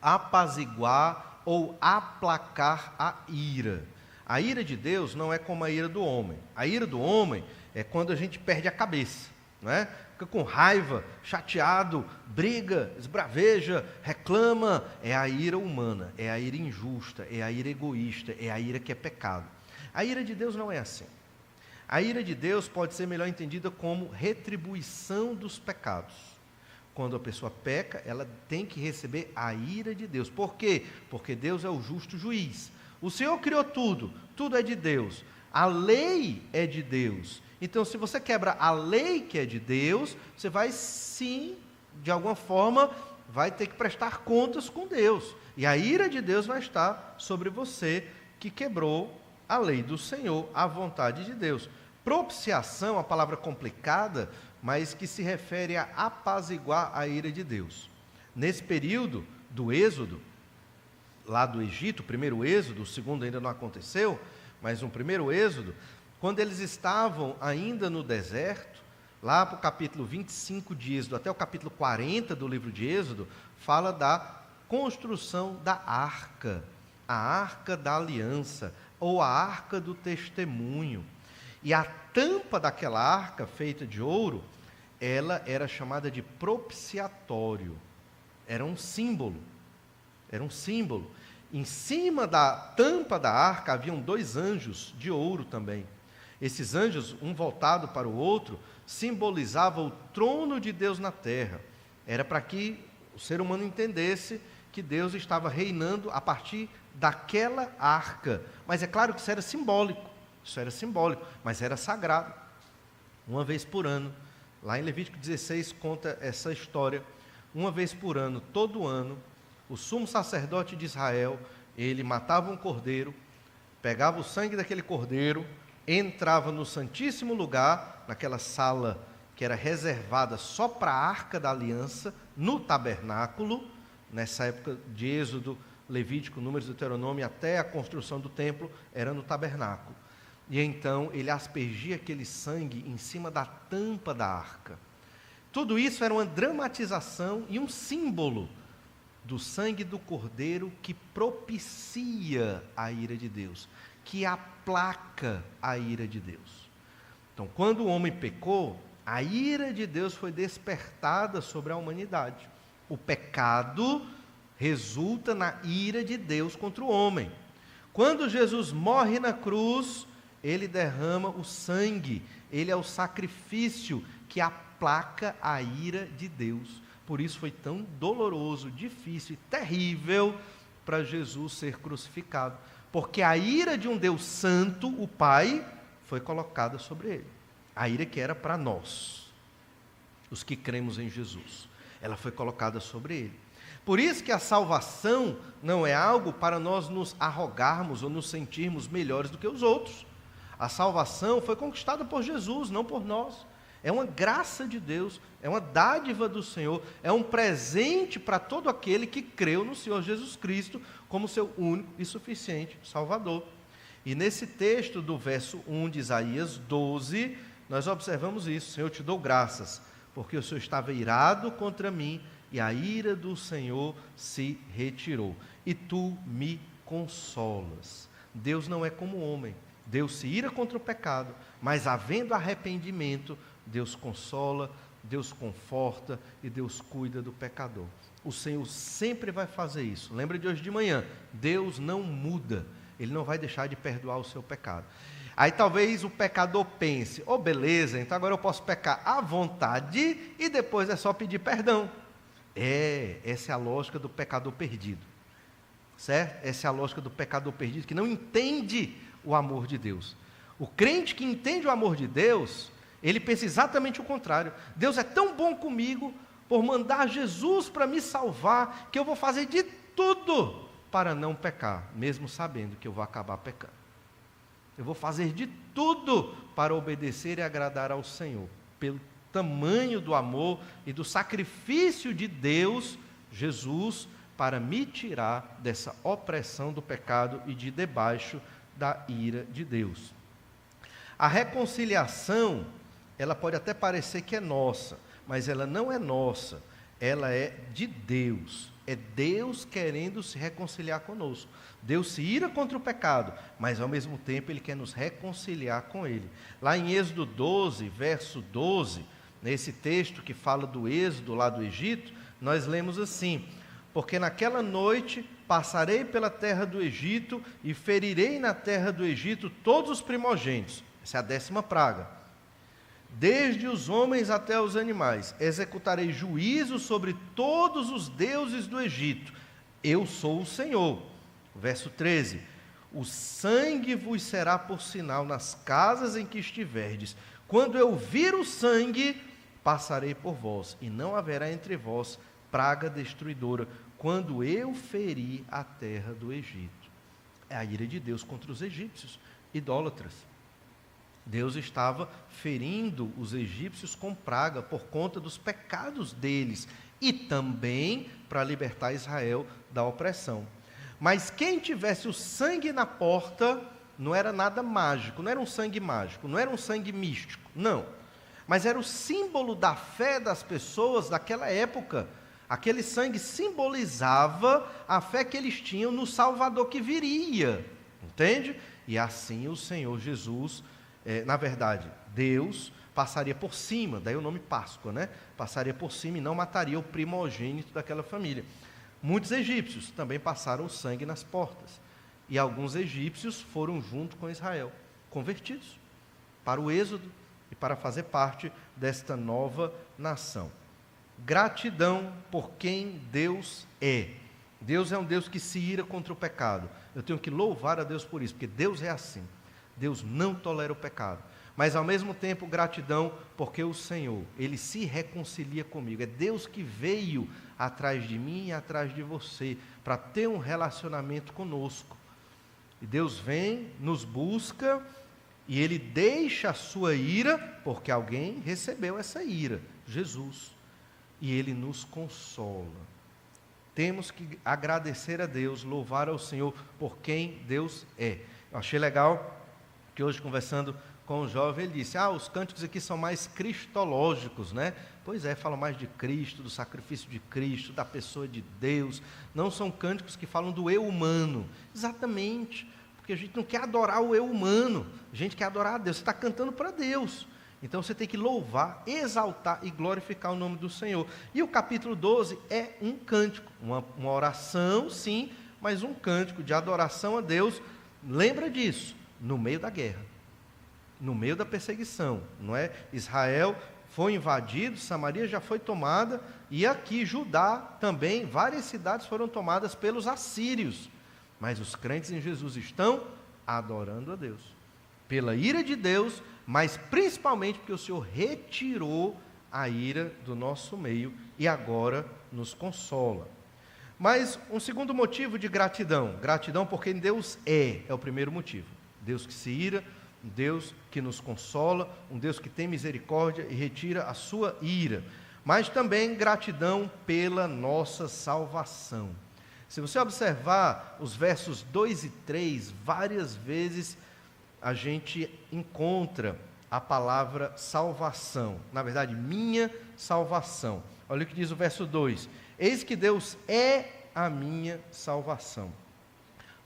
apaziguar ou aplacar a ira. A ira de Deus não é como a ira do homem. A ira do homem é quando a gente perde a cabeça, não é? Fica com raiva, chateado, briga, esbraveja, reclama. É a ira humana, é a ira injusta, é a ira egoísta, é a ira que é pecado. A ira de Deus não é assim. A ira de Deus pode ser melhor entendida como retribuição dos pecados. Quando a pessoa peca, ela tem que receber a ira de Deus. Por quê? Porque Deus é o justo juiz. O Senhor criou tudo, tudo é de Deus. A lei é de Deus. Então, se você quebra a lei que é de Deus, você vai sim, de alguma forma, vai ter que prestar contas com Deus. E a ira de Deus vai estar sobre você que quebrou a lei do Senhor, a vontade de Deus. Propiciação, a palavra complicada, mas que se refere a apaziguar a ira de Deus. Nesse período do Êxodo, lá do Egito, o primeiro Êxodo, o segundo ainda não aconteceu, mas um primeiro Êxodo, quando eles estavam ainda no deserto, lá para o capítulo 25 de Êxodo, até o capítulo 40 do livro de Êxodo, fala da construção da arca, a arca da aliança, ou a arca do testemunho. E a tampa daquela arca, feita de ouro, ela era chamada de propiciatório. Era um símbolo. Era um símbolo. Em cima da tampa da arca haviam 2 anjos de ouro também. Esses anjos, um voltado para o outro, simbolizavam o trono de Deus na terra. Era para que o ser humano entendesse que Deus estava reinando a partir daquela arca. Mas é claro que isso era simbólico, mas era sagrado. Uma vez por ano, lá em Levítico 16 conta essa história, uma vez por ano, todo ano, o sumo sacerdote de Israel, ele matava um cordeiro, pegava o sangue daquele cordeiro, entrava no Santíssimo Lugar, naquela sala que era reservada só para a Arca da Aliança, no tabernáculo, nessa época de Êxodo, Levítico, Números, Deuteronômio, até a construção do templo, era no tabernáculo. E então ele aspergia aquele sangue em cima da tampa da arca. Tudo isso era uma dramatização e um símbolo do sangue do cordeiro que propicia a ira de Deus, que aplaca a ira de Deus. Então, quando o homem pecou, a ira de Deus foi despertada sobre a humanidade. O pecado resulta na ira de Deus contra o homem. Quando Jesus morre na cruz, ele derrama o sangue, ele é o sacrifício que aplaca a ira de Deus. Por isso foi tão doloroso, difícil e terrível para Jesus ser crucificado. Porque a ira de um Deus santo, o Pai, foi colocada sobre ele. A ira que era para nós, os que cremos em Jesus. Ela foi colocada sobre ele. Por isso que a salvação não é algo para nós nos arrogarmos ou nos sentirmos melhores do que os outros. A salvação foi conquistada por Jesus, não por nós. É uma graça de Deus, é uma dádiva do Senhor, é um presente para todo aquele que creu no Senhor Jesus Cristo como seu único e suficiente Salvador. E nesse texto do verso 1 de Isaías 12, nós observamos isso. Senhor, eu te dou graças, porque o Senhor estava irado contra mim, e a ira do Senhor se retirou, e tu me consolas. Deus não é como o homem. Deus se ira contra o pecado, mas havendo arrependimento, Deus consola, Deus conforta e Deus cuida do pecador. O Senhor sempre vai fazer isso. Lembra de hoje de manhã, Deus não muda, Ele não vai deixar de perdoar o seu pecado. Aí talvez o pecador pense, beleza, então agora eu posso pecar à vontade e depois é só pedir perdão. Essa é a lógica do pecador perdido, certo? Essa é a lógica do pecador perdido que não entende o amor de Deus. O crente que entende o amor de Deus, ele pensa exatamente o contrário. Deus é tão bom comigo, por mandar Jesus para me salvar, que eu vou fazer de tudo para não pecar, mesmo sabendo que eu vou acabar pecando. Eu vou fazer de tudo para obedecer e agradar ao Senhor, pelo tamanho do amor e do sacrifício de Deus, Jesus, para me tirar dessa opressão do pecado e de debaixo da ira de Deus. A reconciliação, ela pode até parecer que é nossa, mas ela não é nossa, ela é de Deus. É Deus querendo se reconciliar conosco. Deus se ira contra o pecado, mas ao mesmo tempo Ele quer nos reconciliar com Ele. Lá em Êxodo 12, verso 12, nesse texto que fala do êxodo lá do Egito, nós lemos assim: porque naquela noite passarei pela terra do Egito e ferirei na terra do Egito todos os primogênitos. Essa é a 10ª praga. Desde os homens até os animais, executarei juízo sobre todos os deuses do Egito. Eu sou o Senhor. Verso 13. O sangue vos será por sinal nas casas em que estiverdes. Quando eu vir o sangue, passarei por vós, e não haverá entre vós praga destruidora, quando eu ferir a terra do Egito. É a ira de Deus contra os egípcios, idólatras. Deus estava ferindo os egípcios com praga por conta dos pecados deles e também para libertar Israel da opressão. Mas quem tivesse o sangue na porta não era nada mágico, não era um sangue mágico, não era um sangue místico, não. Mas era o símbolo da fé das pessoas daquela época. Aquele sangue simbolizava a fé que eles tinham no Salvador que viria, entende? E assim o Senhor Jesus, na verdade, Deus passaria por cima, daí o nome Páscoa, né? Passaria por cima e não mataria o primogênito daquela família. Muitos egípcios também passaram o sangue nas portas. E alguns egípcios foram junto com Israel, convertidos para o êxodo e para fazer parte desta nova nação. Gratidão por quem Deus é. Deus é um Deus que se ira contra o pecado. Eu tenho que louvar a Deus por isso, porque Deus é assim. Deus não tolera o pecado. Mas ao mesmo tempo gratidão porque o Senhor, Ele se reconcilia comigo. É Deus que veio atrás de mim e atrás de você para ter um relacionamento conosco. E Deus vem, nos busca e Ele deixa a sua ira porque alguém recebeu essa ira, Jesus. E Ele nos consola. Temos que agradecer a Deus, louvar ao Senhor por quem Deus é. Eu achei legal que hoje, conversando com um jovem, ele disse: os cânticos aqui são mais cristológicos, né? Pois é, falam mais de Cristo, do sacrifício de Cristo, da pessoa de Deus. Não são cânticos que falam do eu humano. Exatamente, porque a gente não quer adorar o eu humano, a gente quer adorar a Deus. Você está cantando para Deus. Então você tem que louvar, exaltar e glorificar o nome do Senhor. E o capítulo 12 é um cântico, uma oração, sim, mas um cântico de adoração a Deus. Lembra disso, no meio da guerra, no meio da perseguição, não é? Israel foi invadido, Samaria já foi tomada, e aqui Judá também, várias cidades foram tomadas pelos assírios. Mas os crentes em Jesus estão adorando a Deus, pela ira de Deus, mas principalmente porque o Senhor retirou a ira do nosso meio e agora nos consola. Mas um segundo motivo de gratidão, gratidão porque Deus é o primeiro motivo. Deus que se ira, um Deus que nos consola, um Deus que tem misericórdia e retira a sua ira. Mas também gratidão pela nossa salvação. Se você observar os versos 2 e 3, várias vezes a gente encontra a palavra salvação. Na verdade, minha salvação. Olha o que diz o verso 2. Eis que Deus é a minha salvação.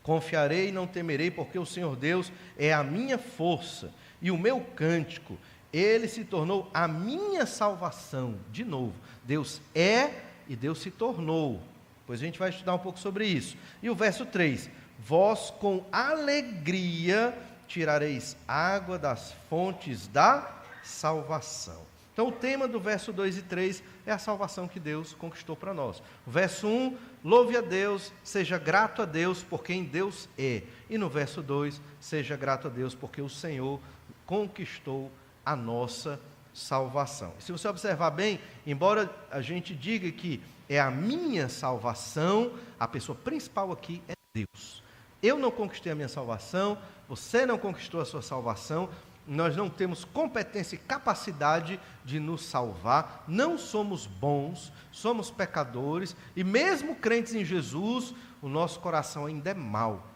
Confiarei e não temerei, porque o Senhor Deus é a minha força e o meu cântico. Ele se tornou a minha salvação. De novo, Deus é e Deus se tornou. Depois a gente vai estudar um pouco sobre isso. E o verso 3. Vós com alegria tirareis água das fontes da salvação. Então o tema do verso 2 e 3 é a salvação que Deus conquistou para nós. O verso 1, louve a Deus, seja grato a Deus por quem Deus é. E no verso 2, seja grato a Deus porque o Senhor conquistou a nossa salvação. E se você observar bem, embora a gente diga que é a minha salvação, a pessoa principal aqui é Deus. Eu não conquistei a minha salvação, você não conquistou a sua salvação, nós não temos competência e capacidade de nos salvar, não somos bons, somos pecadores, e mesmo crentes em Jesus, o nosso coração ainda é mau.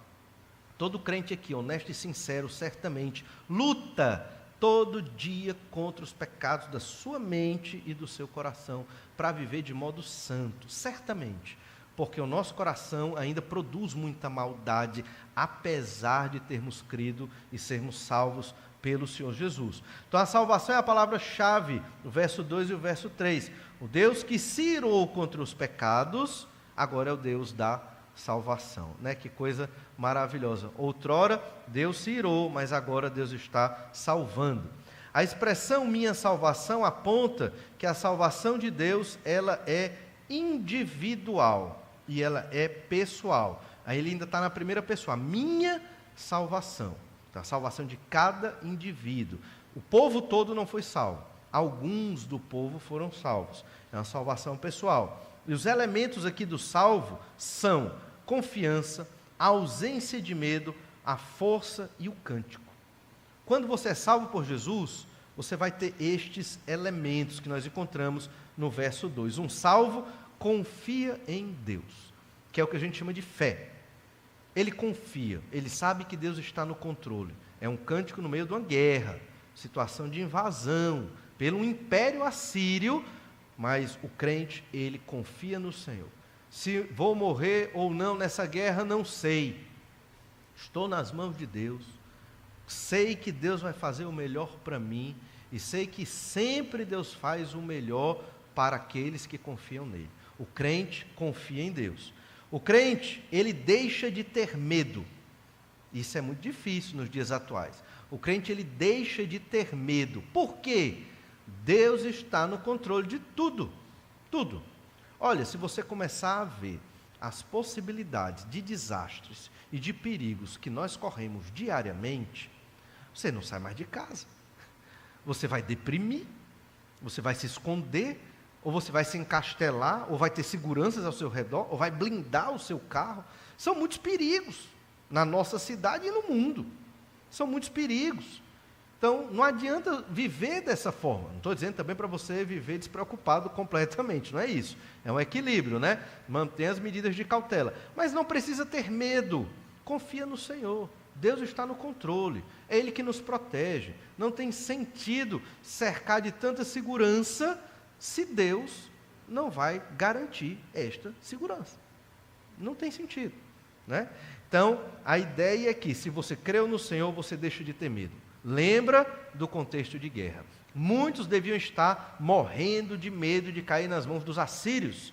Todo crente aqui, honesto e sincero, certamente, luta todo dia contra os pecados da sua mente e do seu coração, para viver de modo santo, certamente. Porque o nosso coração ainda produz muita maldade, apesar de termos crido e sermos salvos pelo Senhor Jesus. Então a salvação é a palavra-chave, o verso 2 e o verso 3. O Deus que se irou contra os pecados, agora é o Deus da salvação, né? Que coisa maravilhosa. Outrora Deus se irou, mas agora Deus está salvando. A expressão minha salvação aponta que a salvação de Deus, ela é individual e ela é pessoal. Aí ele ainda está na primeira pessoa, a minha salvação. Então, a salvação de cada indivíduo. O povo todo não foi salvo. Alguns do povo foram salvos. É uma salvação pessoal. E os elementos aqui do salvo são confiança, a ausência de medo, a força e o cântico. Quando você é salvo por Jesus, você vai ter estes elementos que nós encontramos no verso 2. Um salvo confia em Deus, que é o que a gente chama de fé. Ele confia, ele sabe que Deus está no controle. É um cântico no meio de uma guerra, situação de invasão, pelo império assírio, mas o crente, ele confia no Senhor. Se vou morrer ou não nessa guerra, não sei. Estou nas mãos de Deus. Sei que Deus vai fazer o melhor para mim, e sei que sempre Deus faz o melhor para aqueles que confiam nele. O crente confia em Deus. O crente, ele deixa de ter medo. Isso é muito difícil nos dias atuais. O crente, ele deixa de ter medo. Por quê? Deus está no controle de tudo. Tudo. Olha, se você começar a ver as possibilidades de desastres e de perigos que nós corremos diariamente, você não sai mais de casa. Você vai deprimir, você vai se esconder, ou você vai se encastelar, ou vai ter seguranças ao seu redor, ou vai blindar o seu carro. São muitos perigos na nossa cidade e no mundo. São muitos perigos. Então, não adianta viver dessa forma. Não estou dizendo também para você viver despreocupado completamente, não é isso. É um equilíbrio, né? Mantenha as medidas de cautela. Mas não precisa ter medo. Confia no Senhor. Deus está no controle. É Ele que nos protege. Não tem sentido cercar de tanta segurança se Deus não vai garantir esta segurança. Não tem sentido, né? Então, a ideia é que se você creu no Senhor, você deixa de ter medo. Lembra do contexto de guerra. Muitos deviam estar morrendo de medo de cair nas mãos dos assírios.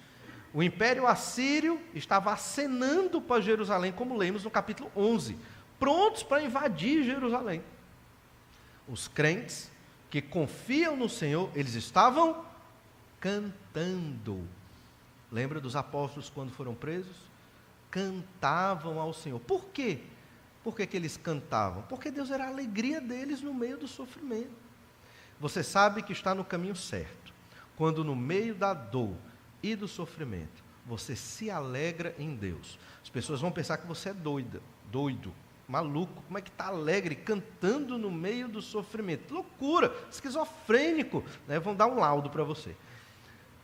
O Império Assírio estava acenando para Jerusalém, como lemos no capítulo 11, prontos para invadir Jerusalém. Os crentes que confiam no Senhor, eles estavam cantando. Lembra dos apóstolos quando foram presos? Cantavam ao Senhor. Por quê? Por que eles cantavam? Porque Deus era a alegria deles no meio do sofrimento. Você sabe que está no caminho certo quando no meio da dor e do sofrimento você se alegra em Deus. As pessoas vão pensar que você é doido, maluco. Como é que está alegre, cantando no meio do sofrimento? Loucura, esquizofrênico, né? Vão dar um laudo para você.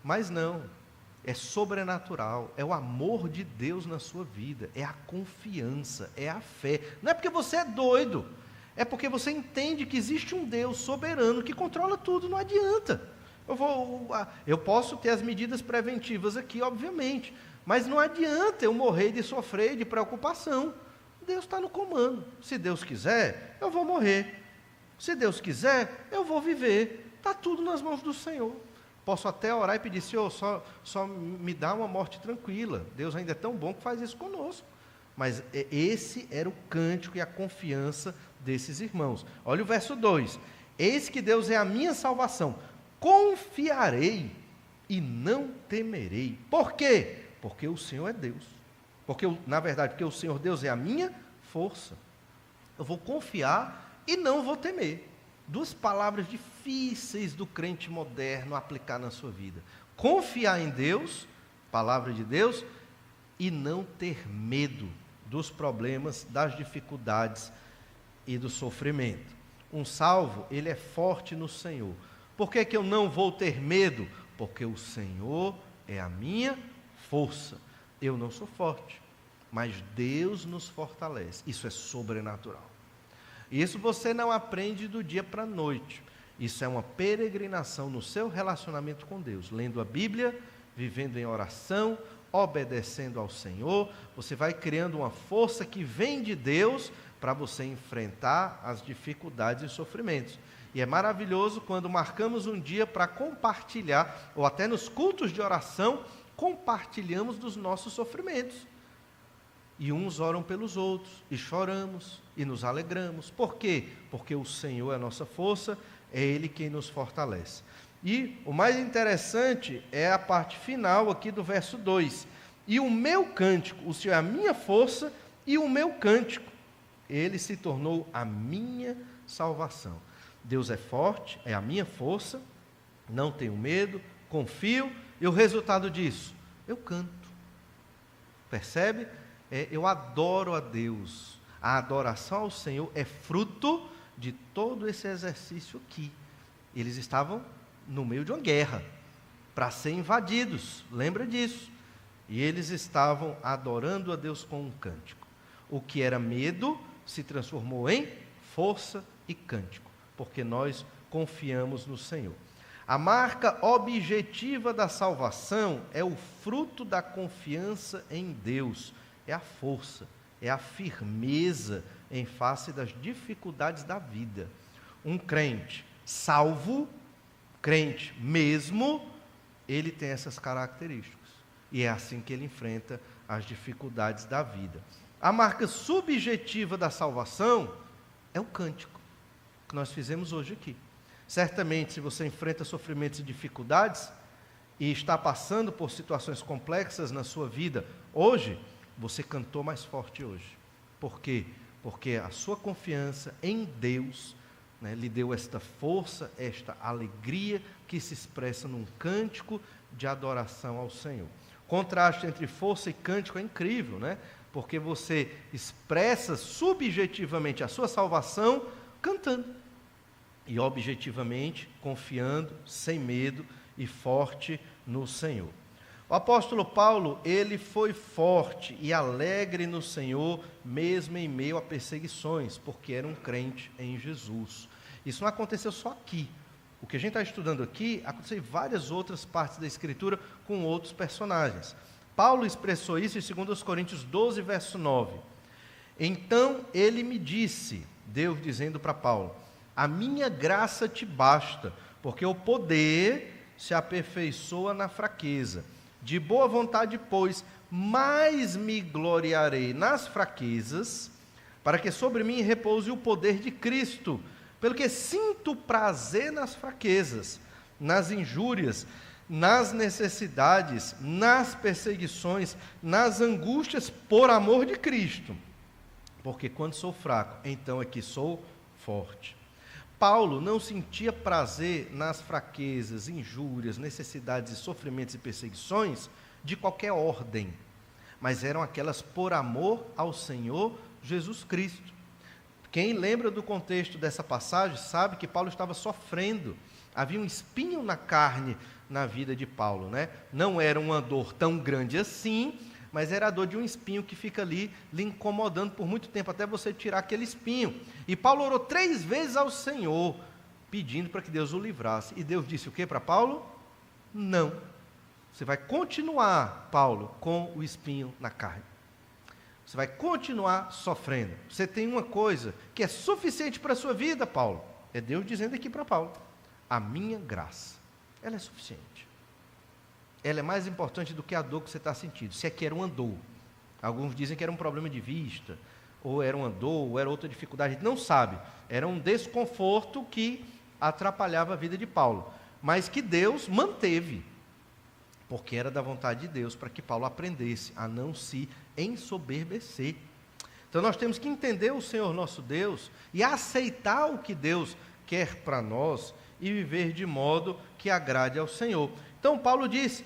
Mas não, é sobrenatural, é o amor de Deus na sua vida, é a confiança, é a fé. Não é porque você é doido, é porque você entende que existe um Deus soberano que controla tudo, não adianta. Eu posso ter as medidas preventivas aqui, obviamente, mas não adianta eu morrer de sofrer, de preocupação. Deus está no comando. Se Deus quiser, eu vou morrer. Se Deus quiser, eu vou viver. Está tudo nas mãos do Senhor. Posso até orar e pedir, Senhor, só me dá uma morte tranquila. Deus ainda é tão bom que faz isso conosco. Mas esse era o cântico e a confiança desses irmãos. Olha o verso 2. Eis que Deus é a minha salvação. Confiarei e não temerei. Por quê? Porque o Senhor é Deus. Porque o Senhor Deus é a minha força. Eu vou confiar e não vou temer. Duas palavras difíceis do crente moderno aplicar na sua vida. Confiar em Deus, palavra de Deus, e não ter medo dos problemas, das dificuldades e do sofrimento. Um salvo, ele é forte no Senhor. Por que que eu não vou ter medo? Porque o Senhor é a minha força. Eu não sou forte, mas Deus nos fortalece. Isso é sobrenatural. Isso você não aprende do dia para a noite. Isso é uma peregrinação no seu relacionamento com Deus. Lendo a Bíblia, vivendo em oração, obedecendo ao Senhor, você vai criando uma força que vem de Deus para você enfrentar as dificuldades e sofrimentos. E é maravilhoso quando marcamos um dia para compartilhar, ou até nos cultos de oração, compartilhamos dos nossos sofrimentos. E uns oram pelos outros, e choramos, e nos alegramos. Por quê? Porque o Senhor é a nossa força, é Ele quem nos fortalece. E o mais interessante é a parte final aqui do verso 2. E o meu cântico, o Senhor é a minha força, e o meu cântico, Ele se tornou a minha salvação. Deus é forte, é a minha força, não tenho medo, confio, e o resultado disso? Eu canto. Percebe? Eu adoro a Deus. A adoração ao Senhor é fruto de todo esse exercício aqui. Eles estavam no meio de uma guerra, para ser invadidos, lembra disso? E eles estavam adorando a Deus com um cântico. O que era medo se transformou em força e cântico, porque nós confiamos no Senhor. A marca objetiva da salvação é o fruto da confiança em Deus, é a força, é a firmeza em face das dificuldades da vida. Um crente salvo, crente mesmo, ele tem essas características. E é assim que ele enfrenta as dificuldades da vida. A marca subjetiva da salvação é o cântico, que nós fizemos hoje aqui. Certamente, se você enfrenta sofrimentos e dificuldades, e está passando por situações complexas na sua vida hoje, você cantou mais forte hoje. Por quê? Porque a sua confiança em Deus, lhe deu esta força, esta alegria que se expressa num cântico de adoração ao Senhor. O contraste entre força e cântico é incrível, porque você expressa subjetivamente a sua salvação cantando, e objetivamente confiando, sem medo e forte no Senhor. O apóstolo Paulo, ele foi forte e alegre no Senhor, mesmo em meio a perseguições, porque era um crente em Jesus. Isso não aconteceu só aqui. O que a gente está estudando aqui, aconteceu em várias outras partes da Escritura, com outros personagens. Paulo expressou isso em 2 Coríntios 12, verso 9. Então ele me disse, Deus dizendo para Paulo, a minha graça te basta, porque o poder se aperfeiçoa na fraqueza. De boa vontade, pois, mais me gloriarei nas fraquezas, para que sobre mim repouse o poder de Cristo, pelo que sinto prazer nas fraquezas, nas injúrias, nas necessidades, nas perseguições, nas angústias, por amor de Cristo. Porque quando sou fraco, então é que sou forte. Paulo não sentia prazer nas fraquezas, injúrias, necessidades, sofrimentos e perseguições de qualquer ordem, mas eram aquelas por amor ao Senhor Jesus Cristo. Quem lembra do contexto dessa passagem sabe que Paulo estava sofrendo, havia um espinho na carne na vida de Paulo, Não era uma dor tão grande assim, mas era a dor de um espinho que fica ali lhe incomodando por muito tempo, até você tirar aquele espinho. E Paulo orou 3 vezes ao Senhor, pedindo para que Deus o livrasse. E Deus disse o que para Paulo? Não. Você vai continuar, Paulo, com o espinho na carne. Você vai continuar sofrendo. Você tem uma coisa que é suficiente para a sua vida, Paulo. É Deus dizendo aqui para Paulo, a minha graça, ela é suficiente. Ela é mais importante do que a dor que você está sentindo, se é que era uma dor. Alguns dizem que era um problema de vista, ou era uma dor, ou era outra dificuldade, a gente não sabe. Era um desconforto que atrapalhava a vida de Paulo, mas que Deus manteve, porque era da vontade de Deus, para que Paulo aprendesse a não se ensoberbecer. Então nós temos que entender o Senhor nosso Deus, e aceitar o que Deus quer para nós, e viver de modo que agrade ao Senhor. Então Paulo disse,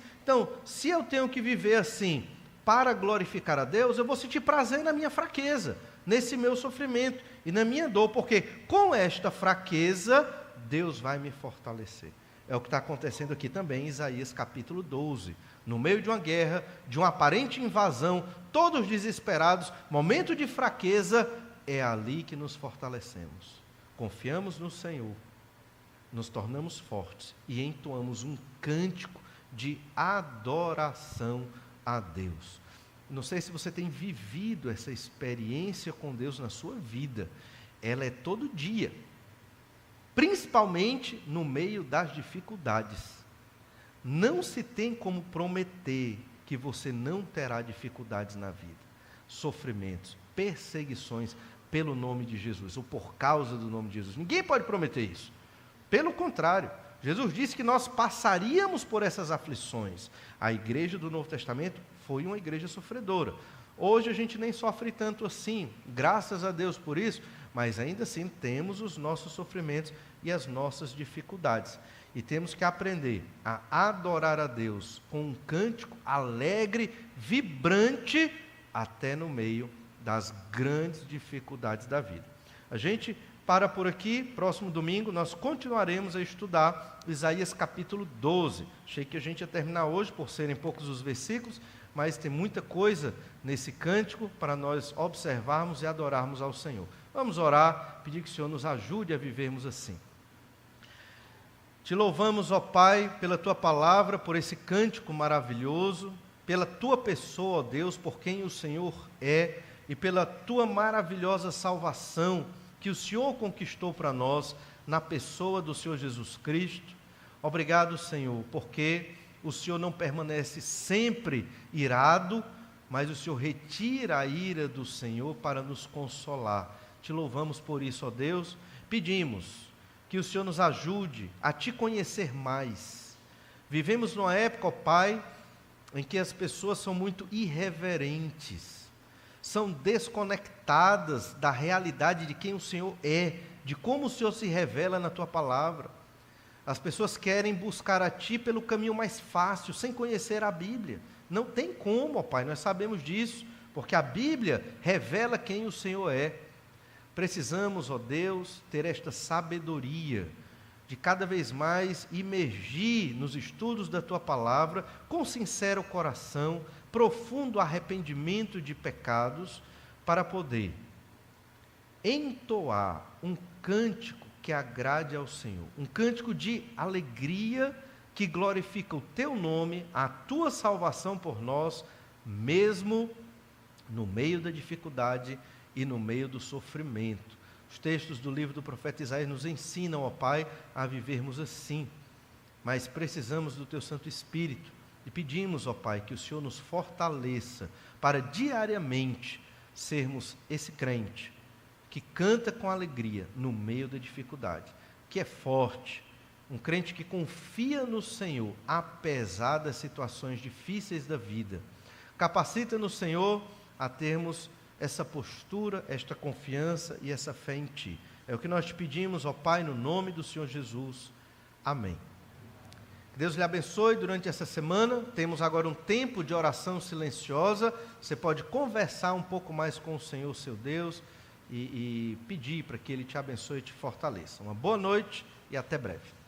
se eu tenho que viver assim, para glorificar a Deus, eu vou sentir prazer na minha fraqueza, nesse meu sofrimento e na minha dor, porque com esta fraqueza, Deus vai me fortalecer. É o que está acontecendo aqui também em Isaías capítulo 12. No meio de uma guerra, de uma aparente invasão, todos desesperados, momento de fraqueza, é ali que nos fortalecemos. Confiamos no Senhor, nos tornamos fortes e entoamos um cântico de adoração a Deus. Não sei se você tem vivido essa experiência com Deus na sua vida. Ela é todo dia, principalmente no meio das dificuldades. Não se tem como prometer que você não terá dificuldades na vida, sofrimentos, perseguições pelo nome de Jesus, ou por causa do nome de Jesus. Ninguém pode prometer isso. Pelo contrário, Jesus disse que nós passaríamos por essas aflições. A igreja do Novo Testamento foi uma igreja sofredora. Hoje a gente nem sofre tanto assim, graças a Deus por isso, mas ainda assim temos os nossos sofrimentos e as nossas dificuldades. E temos que aprender a adorar a Deus com um cântico alegre, vibrante, até no meio das grandes dificuldades da vida. A gente para por aqui. Próximo domingo nós continuaremos a estudar Isaías capítulo 12. Achei que a gente ia terminar hoje, por serem poucos os versículos, mas tem muita coisa nesse cântico para nós observarmos e adorarmos ao Senhor. Vamos orar, pedir que o Senhor nos ajude a vivermos assim. Te louvamos, ó Pai, pela Tua palavra, por esse cântico maravilhoso, pela Tua pessoa, ó Deus, por quem o Senhor é, e pela Tua maravilhosa salvação que o Senhor conquistou para nós na pessoa do Senhor Jesus Cristo. Obrigado, Senhor, porque o Senhor não permanece sempre irado, mas o Senhor retira a ira do Senhor para nos consolar. Te louvamos por isso, ó Deus. Pedimos que o Senhor nos ajude a Te conhecer mais. Vivemos numa época, ó Pai, em que as pessoas são muito irreverentes, são desconectadas da realidade de quem o Senhor é, de como o Senhor se revela na Tua palavra. As pessoas querem buscar a Ti pelo caminho mais fácil, sem conhecer a Bíblia. Não tem como, ó Pai, nós sabemos disso, porque a Bíblia revela quem o Senhor é. Precisamos, ó Deus, ter esta sabedoria de cada vez mais imergir nos estudos da Tua palavra com sincero coração, profundo arrependimento de pecados, para poder entoar um cântico que agrade ao Senhor, um cântico de alegria que glorifica o Teu nome, a Tua salvação por nós, mesmo no meio da dificuldade e no meio do sofrimento. Os textos do livro do profeta Isaías nos ensinam, ó Pai, a vivermos assim, mas precisamos do Teu Santo Espírito e pedimos, ó Pai, que o Senhor nos fortaleça para diariamente sermos esse crente que canta com alegria no meio da dificuldade, que é forte, um crente que confia no Senhor apesar das situações difíceis da vida. Capacita no Senhor a termos essa postura, esta confiança e essa fé em Ti. É o que nós te pedimos, ó Pai, no nome do Senhor Jesus. Amém. Que Deus lhe abençoe durante essa semana. Temos agora um tempo de oração silenciosa. Você pode conversar um pouco mais com o Senhor, seu Deus, e pedir para que Ele te abençoe e te fortaleça. Uma boa noite e até breve.